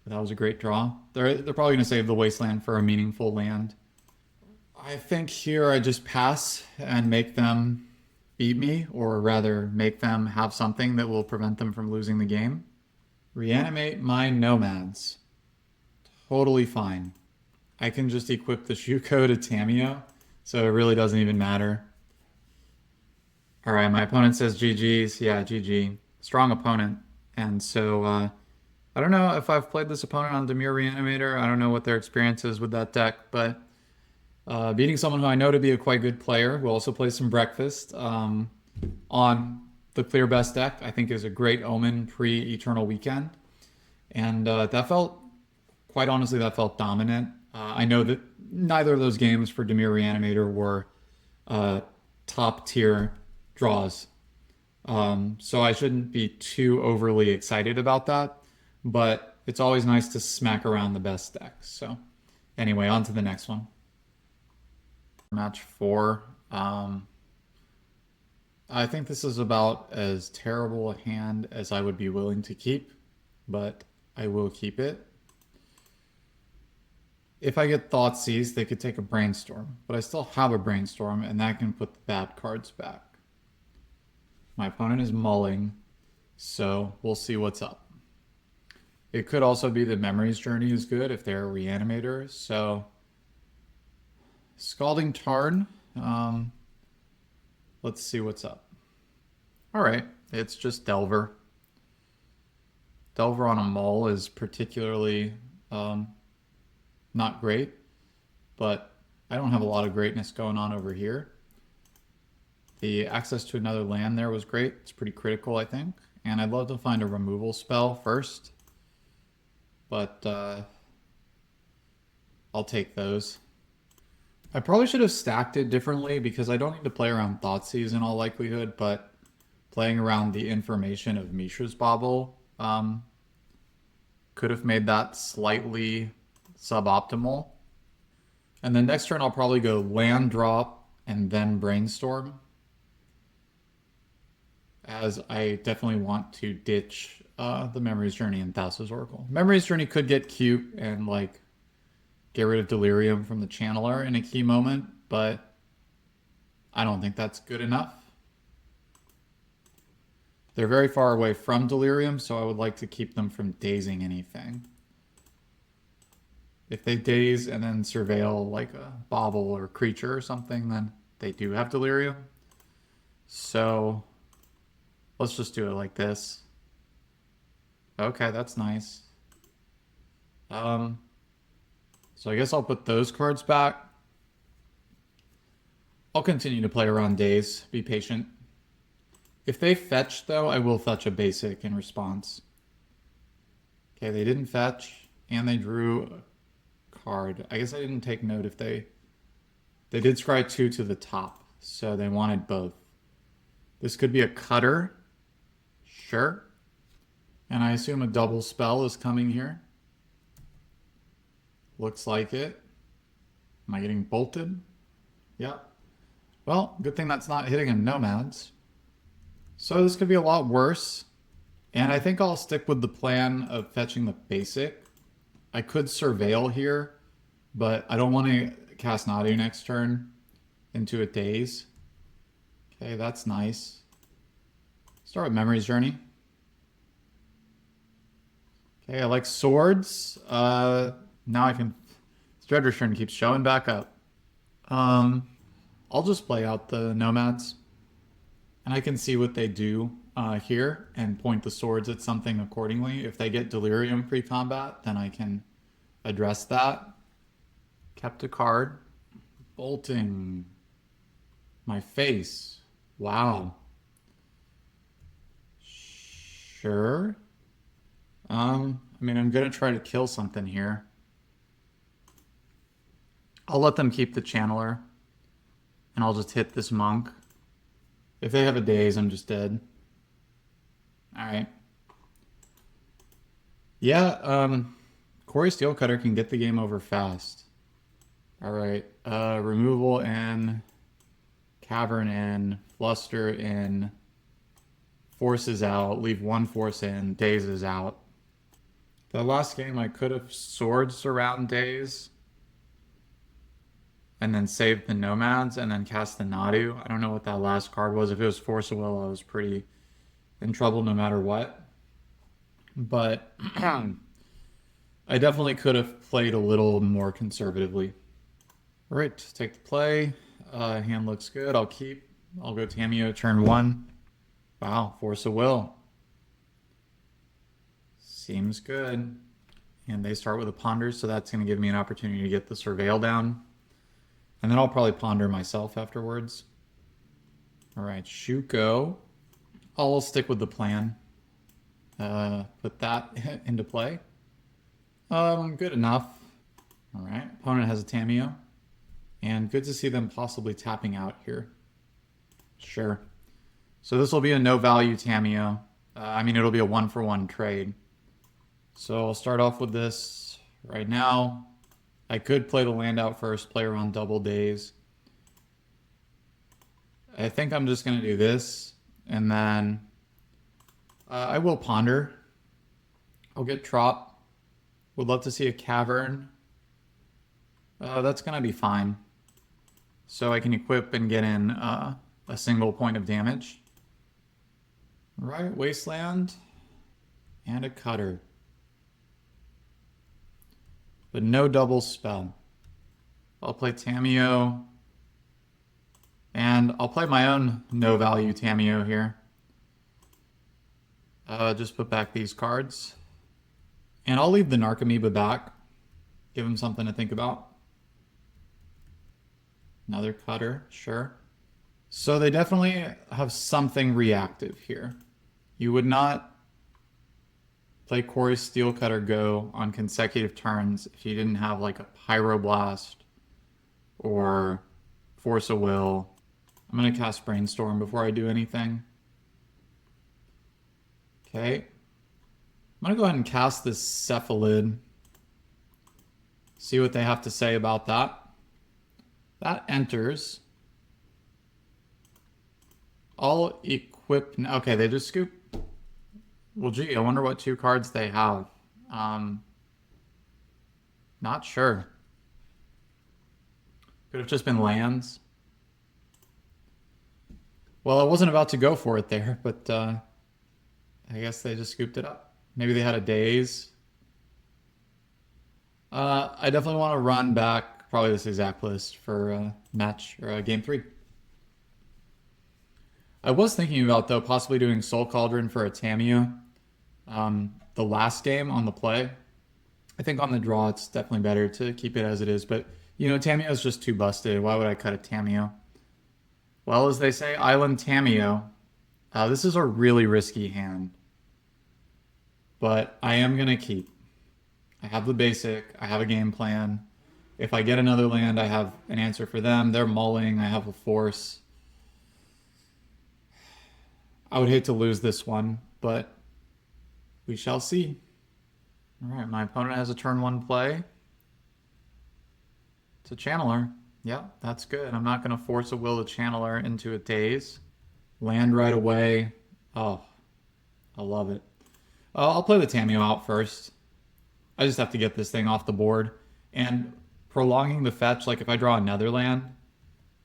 that was a great draw. They're probably going to save the Wasteland for a meaningful land. I think here I just pass and make them beat me, or rather make them have something that will prevent them from losing the game. Reanimate my Nomads. Totally fine. I can just equip the Shuko to Tamiyo, so it really doesn't even matter. Alright, my opponent says GG's. Yeah, GG. Strong opponent. And so, I don't know if I've played this opponent on Dimir Reanimator. I don't know what their experience is with that deck, but beating someone who I know to be a quite good player, who also plays some Breakfast, on the clear best deck. I think is a great omen pre-Eternal Weekend. And that felt, quite honestly, that felt dominant. I know that neither of those games for Dimir Reanimator were top tier draws. So I shouldn't be too overly excited about that. But it's always nice to smack around the best decks. So anyway, on to the next one. Match 4. I think this is about as terrible a hand as I would be willing to keep, but I will keep it. If I get Thoughtseize, they could take a Brainstorm, but I still have a Brainstorm, and that can put the bad cards back. My opponent is mulling, so we'll see what's up. It could also be that Memory's Journey is good if they're a Reanimator, so Scalding Tarn, let's see what's up. All right, it's just Delver. Delver on a mull is particularly not great, but I don't have a lot of greatness going on over here. The access to another land there was great. It's pretty critical, I think. And I'd love to find a removal spell first, but I'll take those. I probably should have stacked it differently because I don't need to play around Thoughtseize in all likelihood, but playing around the information of Mishra's Bauble could have made that slightly suboptimal. And then next turn I'll probably go land drop and then Brainstorm, as I definitely want to ditch the Memory's Journey and Thassa's Oracle. Memory's Journey could get cute and like get rid of Delirium from the Channeler in a key moment, but I don't think that's good enough. They're very far away from Delirium, so I would like to keep them from dazing anything. If they daze and then surveil like a bauble or creature or something, then they do have Delirium. So let's just do it like this. Okay, that's nice. So I guess I'll put those cards back. I'll continue to play around daze. Be patient. If they fetch, though, I will fetch a basic in response. Okay, they didn't fetch, and they drew a card. I guess I didn't take note if they did scry 2 to the top, so they wanted both. This could be a cutter. Sure. And I assume a double spell is coming here. Looks like it. Am I getting bolted? Yep. Well, good thing that's not hitting in Nomads. So this could be a lot worse. And I think I'll stick with the plan of fetching the basic. I could Surveil here, but I don't want to cast Nadu next turn into a daze. Okay, that's nice. Start with Memory's Journey. Okay, I like swords. Now I can... Dredger's turn keeps showing back up. I'll just play out the Nomads. And I can see what they do here and point the swords at something accordingly. If they get Delirium pre-combat, then I can address that. Kept a card. Bolting. My face. Wow. Sure. I mean, I'm going to try to kill something here. I'll let them keep the Channeler. And I'll just hit this monk. If they have a daze, I'm just dead. Alright. Yeah, Corey Steelcutter can get the game over fast. Alright, removal in, Cavern in, Fluster in, Forces out, leave one force in, Dazes out. The last game I could have Swords around Daze and then saved the Nomads and then cast the Nadu. I don't know what that last card was. If it was Force of Will, I was pretty in trouble no matter what. But I definitely could have played a little more conservatively. All right, take the play. Hand looks good. I'll keep. I'll go Tamiyo turn 1. Wow, Force of Will. Seems good. And they start with a Ponder, so that's going to give me an opportunity to get the Surveil down. And then I'll probably Ponder myself afterwards. All right, Shuko. I'll stick with the plan. Put that into play. Good enough. All right, opponent has a Tamiyo. And good to see them possibly tapping out here. Sure. So this will be a no value Tamiyo. I mean, it'll be a 1-for-1 trade. So I'll start off with this right now. I could play the land out first, play around double days. I think I'm just going to do this, and then I will ponder. I'll get Trop. Would love to see a Cavern. That's going to be fine. So I can equip and get in a single point of damage. Right, Wasteland. And a Cutter. But no double spell. I'll play Tamiyo. And I'll play my own no-value Tamiyo here. Just put back these cards. And I'll leave the Narcomoeba back. Give him something to think about. Another Cutter, sure. So they definitely have something reactive here. You would not play Corey's Steel Cutter Go on consecutive turns if you didn't have like a Pyroblast or Force of Will. I'm going to cast Brainstorm before I do anything. Okay. I'm going to go ahead and cast this Cephalid. See what they have to say about that. That enters. I'll equip... Okay, they just scoop. Well, gee, I wonder what 2 cards they have. Not sure. Could have just been lands. Well, I wasn't about to go for it there, but I guess they just scooped it up. Maybe they had a daze. I definitely want to run back probably this exact list for match or game 3. I was thinking about, though, possibly doing Soul Cauldron for a Tamiyo. The last game on the play. I think on the draw, it's definitely better to keep it as it is. But, you know, Tamiyo is just too busted. Why would I cut a Tamiyo? Well, as they say, Island Tamiyo. This is a really risky hand. But I am going to keep. I have the basic. I have a game plan. If I get another land, I have an answer for them. They're mulling. I have a force. I would hate to lose this one, but we shall see. All right, my opponent has a turn 1 play. It's a Channeler. Yep, that's good. I'm not going to force a will to Channeler into a daze. Land right away. Oh, I love it. I'll play the Tamiyo out first. I just have to get this thing off the board. And prolonging the fetch, like if I draw another land,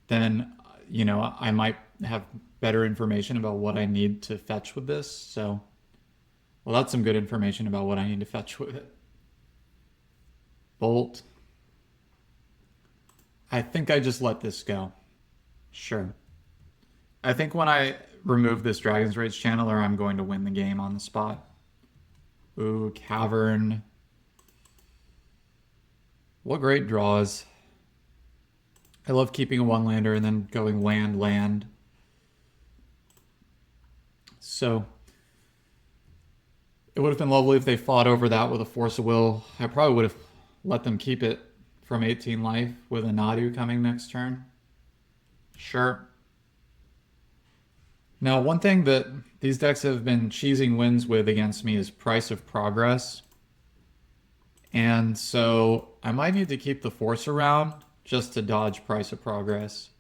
then, you know, I might have better information about what I need to fetch with this. So, well, that's some good information about what I need to fetch with it. Bolt. I think I just let this go. Sure. I think when I remove this Dragon's Rage Channeler, I'm going to win the game on the spot. Ooh, Cavern. What great draws. I love keeping a 1-lander and then going land, land. So, it would have been lovely if they fought over that with a Force of Will. I probably would have let them keep it from 18 life with a Nadu coming next turn. Sure. Now, one thing that these decks have been cheesing wins with against me is Price of Progress. And so I might need to keep the Force around just to dodge Price of Progress.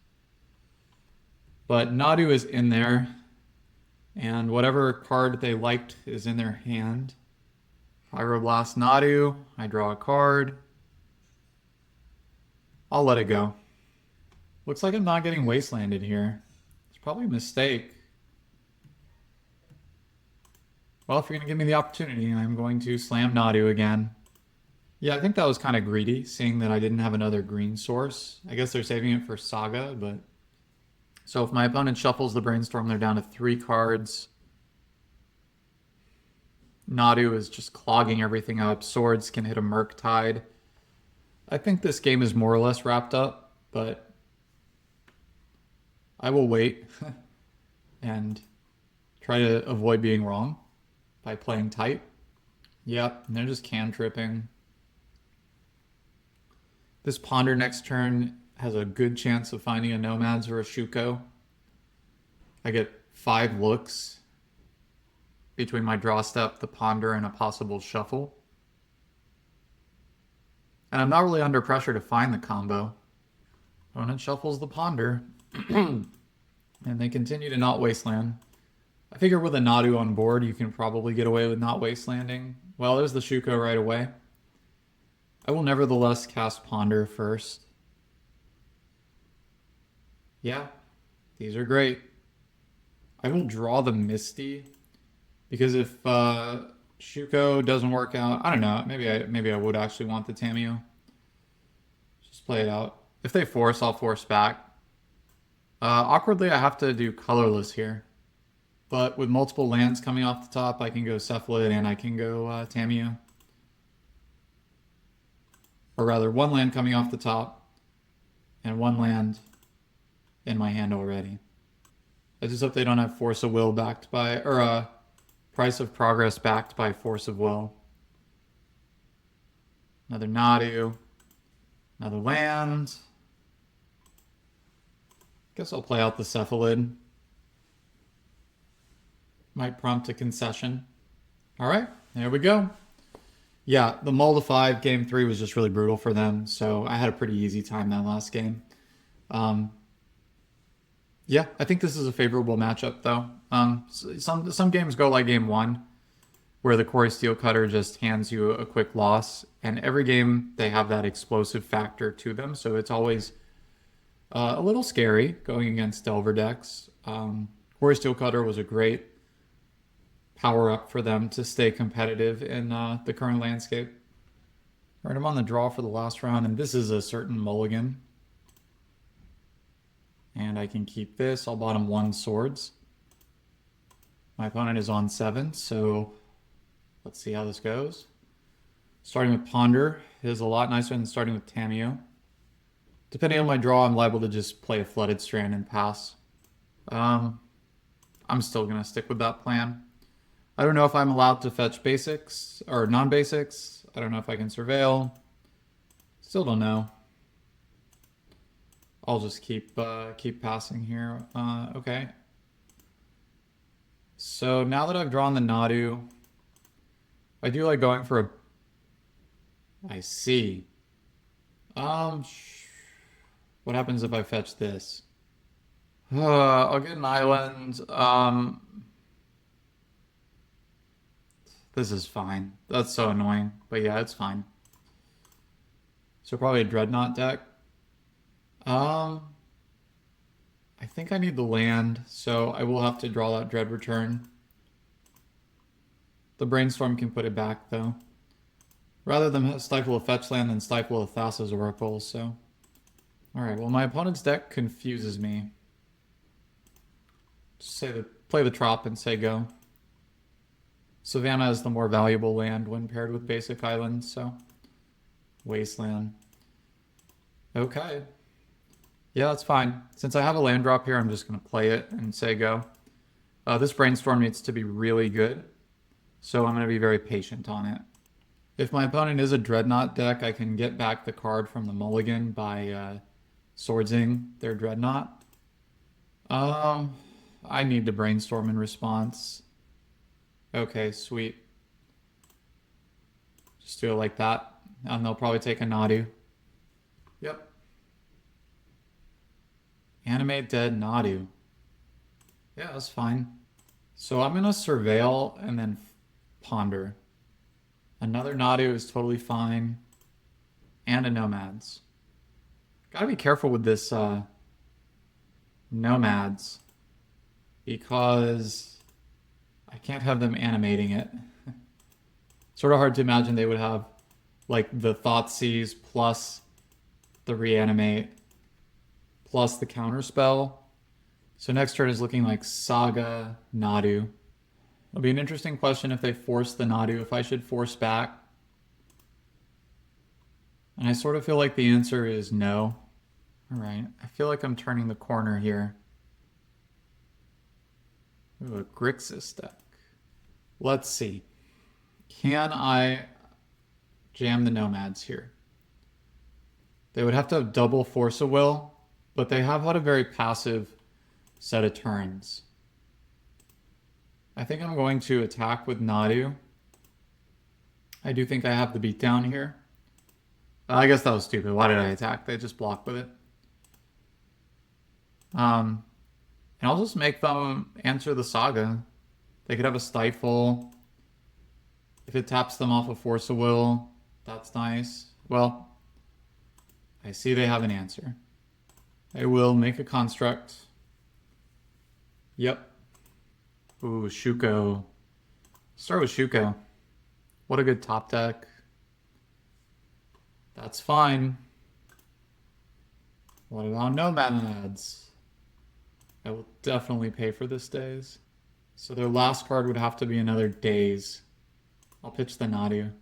But Nadu is in there. And whatever card they liked is in their hand. Pyroblast Nadu. I draw a card. I'll let it go. Looks like I'm not getting wastelanded here. It's probably a mistake. Well, if you're going to give me the opportunity, I'm going to slam Nadu again. Yeah, I think that was kind of greedy, seeing that I didn't have another green source. I guess they're saving it for Saga, but... So if my opponent shuffles the Brainstorm, they're down to 3 cards. Nadu is just clogging everything up. Swords can hit a Murktide. I think this game is more or less wrapped up, but I will wait and Try to avoid being wrong by playing tight. Yep, and they're just cantripping. This Ponder next turn has a good chance of finding a Nomads or a Shuko. I get 5 looks between my draw step, the Ponder, and a possible shuffle. And I'm not really under pressure to find the combo. Opponent shuffles the Ponder. And they continue to not wasteland. I figure with a Nadu on board, you can probably get away with not wastelanding. Well, there's the Shuko right away. I will nevertheless cast Ponder first. Yeah, these are great. I will draw the Misty because if Shuko doesn't work out, I don't know. Maybe I would actually want the Tamiyo. Just play it out. If they force, I'll force back. Awkwardly, I have to do colorless here. But with multiple lands coming off the top, I can go Cephalid and I can go Tamiyo. Or rather, one land coming off the top and one land in my hand already. I just hope they don't have Force of Will backed by, or Price of Progress backed by Force of Will. Another Nadu. Another land. Guess I'll play out the Cephalid. Might prompt a concession. All right, there we go. Yeah, the mull to 5 game 3 was just really brutal for them, so I had a pretty easy time that last game. Yeah, I think this is a favorable matchup though. Some games go like game 1, where the Quarry Steel Cutter just hands you a quick loss, and every game they have that explosive factor to them, so it's always a little scary going against Delver decks. Quarry Steel Cutter was a great power up for them to stay competitive in the current landscape. All right, I'm on the draw for the last round, and this is a certain mulligan. And I can keep this. I'll bottom 1 swords. My opponent is on 7, so let's see how this goes. Starting with Ponder is a lot nicer than starting with Tamiyo. Depending on my draw, I'm liable to just play a Flooded Strand and pass. I'm still going to stick with that plan. I don't know if I'm allowed to fetch basics or non-basics. I don't know if I can surveil. Still don't know. I'll just keep passing here. Okay. So now that I've drawn the Nadu, I do like going for a... I see. What happens if I fetch this? I'll get an island. This is fine. That's so annoying. But yeah, it's fine. So probably a Dreadnought deck. I think I need the land, so I will have to draw that Dread Return. The Brainstorm can put it back, though. Rather than stifle a fetch land than stifle a Thassa's Oracle, so... Alright, well my opponent's deck confuses me. Just play the Trop and say go. Savannah is the more valuable land when paired with basic islands, so... Wasteland. Okay. Yeah, that's fine. Since I have a land drop here, I'm just going to play it and say go. This Brainstorm needs to be really good, so I'm going to be very patient on it. If my opponent is a Dreadnought deck, I can get back the card from the mulligan by swordsing their Dreadnought. I need to Brainstorm in response. Okay, sweet. Just do it like that, and they'll probably take a Nadu. Yep. Animate dead Nadu. Yeah, that's fine. So I'm going to surveil and then ponder. Another Nadu is totally fine. And a Nomads. Gotta be careful with this Nomads. Because I can't have them animating it. Sort of hard to imagine they would have like the Thoughtseize plus the Reanimate plus the Counterspell. So next turn is looking like Saga Nadu. It'll be an interesting question if they force the Nadu, if I should force back. And I sort of feel like the answer is no. Alright, I feel like I'm turning the corner here. Ooh, a Grixis deck. Let's see. Can I jam the Nomads here? They would have to have double Force of Will, but they have had a very passive set of turns. I think I'm going to attack with Nadu. I do think I have the beatdown here. I guess that was stupid. Why did I attack? They just block with it. And I'll just make them answer the Saga. They could have a Stifle. If it taps them off a Force of Will, that's nice. Well, I see they have an answer. I will make a construct. Yep. Ooh, Shuko. Start with Shuko. What a good top deck. That's fine. What about Nomads? I will definitely pay for this Daze. So their last card would have to be another Daze. I'll pitch the Nadu.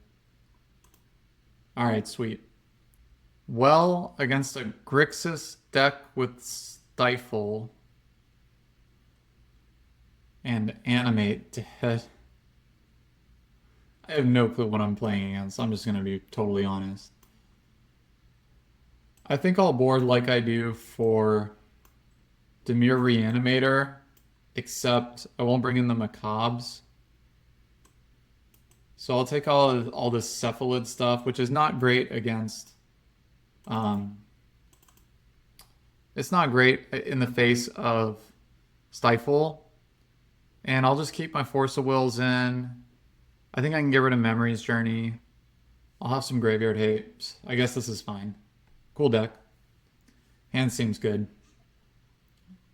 Alright, sweet. Well, against a Grixis deck with Stifle and Animate Dead, I have no clue what I'm playing against. I'm just going to be totally honest. I think I'll board like I do for Dimir Reanimator, except I won't bring in the Macabres. So I'll take all this Cephalid stuff, which is not great against... it's not great in the face of Stifle. And I'll just keep my Force of Wills in. I think I can get rid of Memory's Journey. I'll have some Graveyard Hates. I guess this is fine. Cool deck. Hand seems good.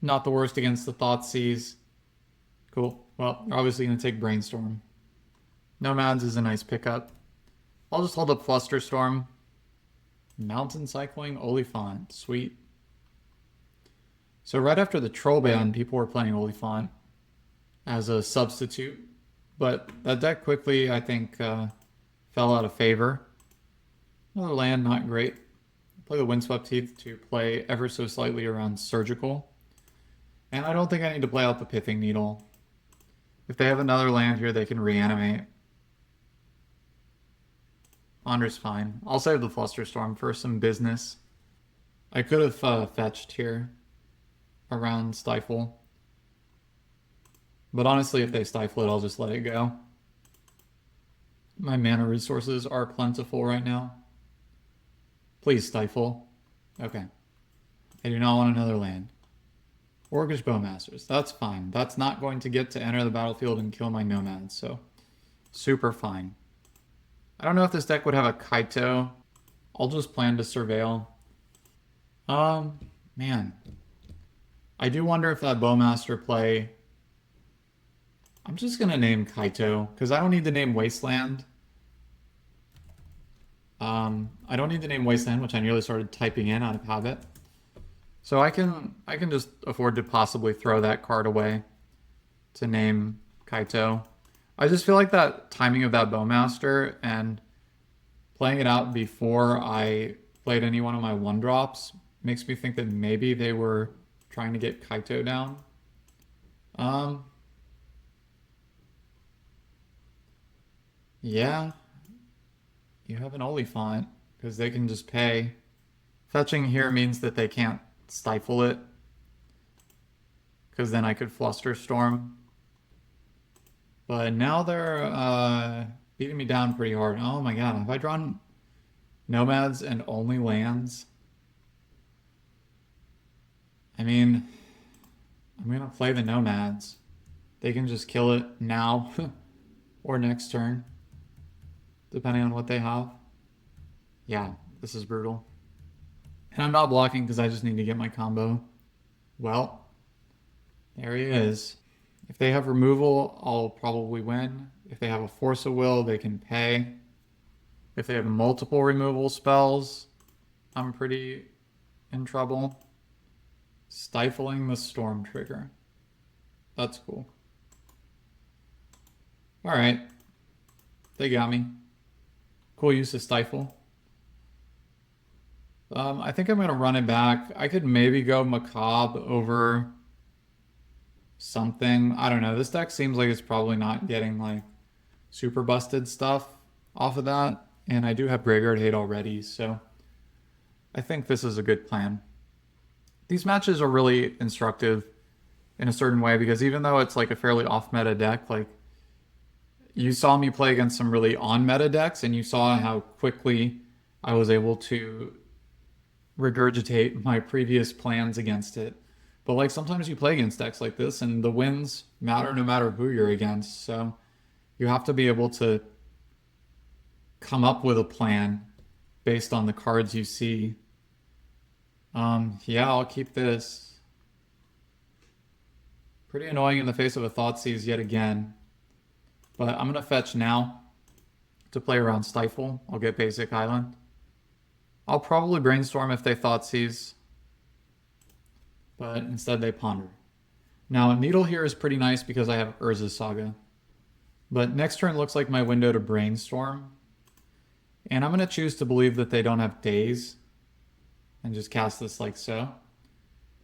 Not the worst against the Thoughtseize. Cool. Well, you're obviously going to take Brainstorm. Nomads is a nice pickup. I'll just hold up Flusterstorm. Mountain Cycling Oliphant. Sweet. So right after the Troll ban, people were playing Oliphant as a substitute. But that deck quickly, I think, fell out of favor. Another land, not great. Play the Windswept Teeth to play ever so slightly around Surgical. And I don't think I need to play out the Pithing Needle. If they have another land here, they can reanimate. Ponder's fine. I'll save the Flusterstorm for some business. I could have fetched here around Stifle. But honestly, if they stifle it, I'll just let it go. My mana resources are plentiful right now. Please stifle. Okay. I do not want another land. Orcish Bowmasters. That's fine. That's not going to get to enter the battlefield and kill my Nomads, so super fine. I don't know if this deck would have a Kaito. I'll just plan to Surveil. Man. I do wonder if that Bowmaster play... I'm just going to name Kaito, because I don't need to name Wasteland. I don't need to name Wasteland, which I nearly started typing in out of habit. So I can just afford to possibly throw that card away to name Kaito. I just feel like that timing of that Bowmaster and playing it out before I played any one of my 1-drops makes me think that maybe they were trying to get Kaito down. Yeah, you have an Oliphant, because they can just pay. Fetching here means that they can't stifle it, because then I could Flusterstorm. But now they're beating me down pretty hard. Oh my god, have I drawn Nomads and only lands? I mean, I'm going to play the Nomads. They can just kill it now or next turn, depending on what they have. Yeah, this is brutal. And I'm not blocking because I just need to get my combo. Well, there he is. If they have removal, I'll probably win. If they have a Force of Will, they can pay. If they have multiple removal spells, I'm pretty in trouble. Stifling the Storm trigger. That's cool. Alright. They got me. Cool use of Stifle. I think I'm going to run it back. I could maybe go Macabre over something. I don't know. This deck seems like it's probably not getting like super busted stuff off of that. And I do have Graveyard Hate already, so I think this is a good plan. These matches are really instructive in a certain way because even though it's like a fairly off-meta deck, like you saw me play against some really on-meta decks and you saw how quickly I was able to regurgitate my previous plans against it. But like sometimes you play against decks like this and the wins matter no matter who you're against. So you have to be able to come up with a plan based on the cards you see. Yeah, I'll keep this. Pretty annoying in the face of a Thoughtseize yet again. But I'm going to fetch now to play around Stifle. I'll get basic Island. I'll probably Brainstorm if they Thoughtseize. But instead they Ponder. Now, Needle here is pretty nice because I have Urza Saga. But next turn looks like my window to Brainstorm. And I'm going to choose to believe that they don't have Daze. And just cast this like so.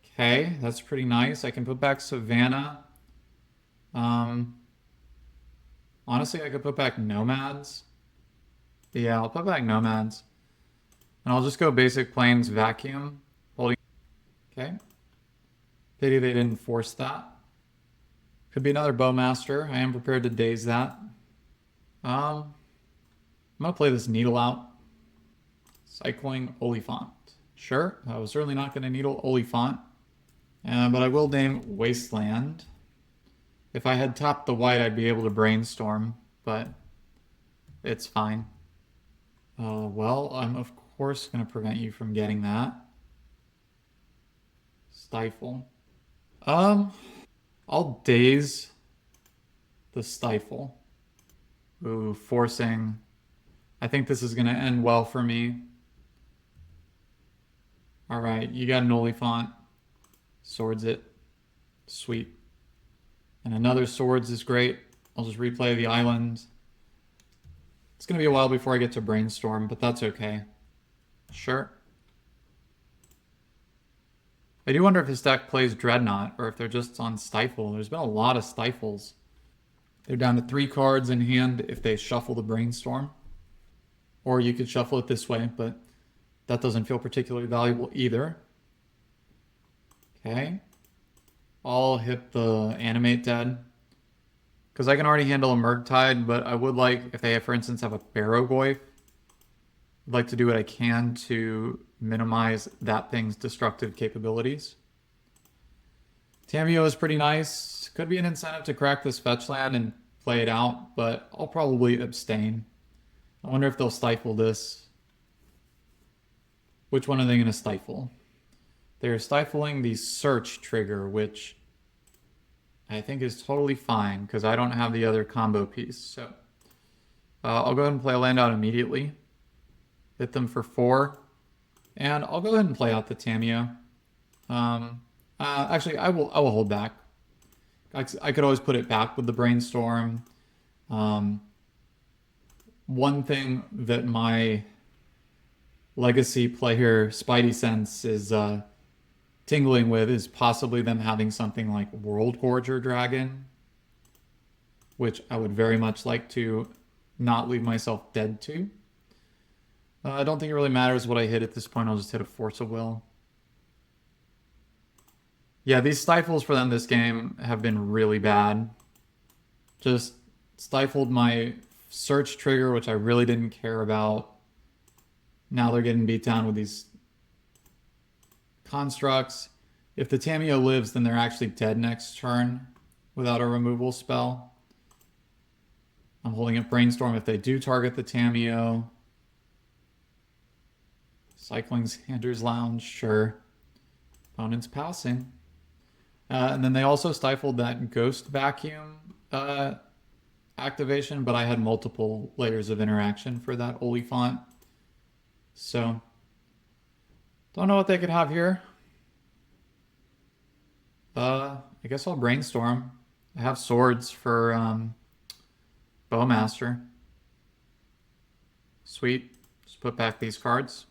Okay, that's pretty nice. I can put back Savannah. Honestly, I could put back Nomads. Yeah, I'll put back Nomads. And I'll just go basic Plains Vacuum. Holding. Okay. Pity they didn't force that. Could be another Bowmaster. I am prepared to daze that. I'm going to play this Needle out. Cycling Oliphant. Sure, I was certainly not going to Needle Oliphant. But I will name Wasteland. If I had tapped the white, I'd be able to Brainstorm, but it's fine. Well, I'm of course going to prevent you from getting that. Stifle. I'll daze the Stifle. Ooh, forcing. I think this is going to end well for me. Alright, you got an Oliphant. Swords it. Sweet. And another Swords is great. I'll just replay the island. It's going to be a while before I get to Brainstorm, but that's okay. Sure. I do wonder if his deck plays Dreadnought, or if they're just on Stifle. There's been a lot of Stifles. They're down to 3 cards in hand if they shuffle the Brainstorm. Or you could shuffle it this way, but that doesn't feel particularly valuable either. Okay. I'll hit the Animate Dead. Because I can already handle a Murktide, but I would like, if they, for instance, have a Barrogoyf, I'd like to do what I can to minimize that thing's destructive capabilities. Tamiyo is pretty nice. Could be an incentive to crack this fetch land and play it out, but I'll probably abstain. I wonder if they'll stifle this. Which one are they going to stifle? They're stifling the search trigger, which I think is totally fine because I don't have the other combo piece. So I'll go ahead and play a land out immediately. Hit them for 4. And I'll go ahead and play out the Tamiyo. Actually, I will hold back. I could always put it back with the Brainstorm. One thing that my legacy player Spidey Sense is tingling with is possibly them having something like World Gorger Dragon, which I would very much like to not leave myself dead to. I don't think it really matters what I hit at this point. I'll just hit a Force of Will. Yeah, these stifles for them this game have been really bad. Just stifled my search trigger, which I really didn't care about. Now they're getting beat down with these constructs. If the Tamiyo lives, then they're actually dead next turn without a removal spell. I'm holding up Brainstorm if they do target the Tamiyo. Cycling Sanders Lounge, sure. Opponent's passing. And then they also stifled that Ghost Vacuum activation, but I had multiple layers of interaction for that Oliphant. So, don't know what they could have here. I guess I'll Brainstorm. I have Swords for Bowmaster. Sweet. Just put back these cards.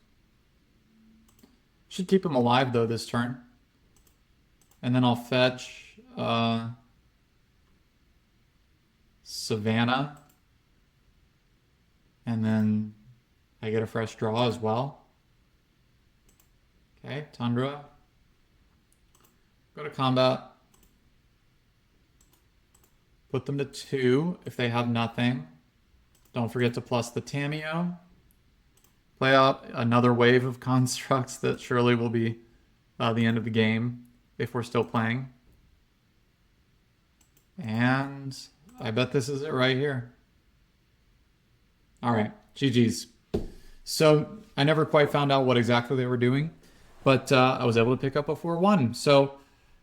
Should keep him alive, though, this turn. And then I'll fetch Savannah, and then I get a fresh draw as well. Okay, Tundra. Go to combat. Put them to 2 if they have nothing. Don't forget to plus the Tamiyo. Play out another wave of constructs that surely will be the end of the game if we're still playing. And I bet this is it right here. All right, GG's. So I never quite found out what exactly they were doing, but I was able to pick up a 4-1. So,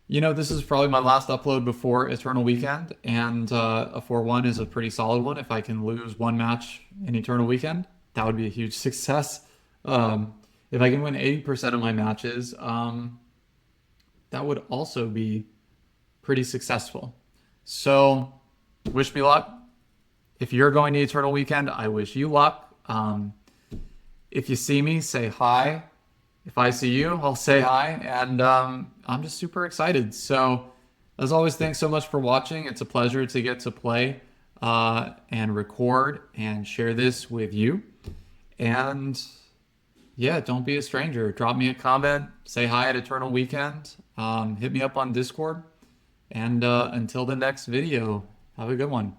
you know, this is probably my last upload before Eternal Weekend, and a 4-1 is a pretty solid one. If I can lose one match in Eternal Weekend, that would be a huge success. If I can win 80% of my matches, that would also be pretty successful. So, wish me luck. If you're going to Eternal Weekend, I wish you luck. If you see me, say hi. If I see you, I'll say hi. And I'm just super excited. So, as always, thanks so much for watching. It's a pleasure to get to play and record and share this with you. And yeah, don't be a stranger. Drop me a comment. Say hi at Eternal Weekend. Hit me up on Discord. And until the next video, have a good one.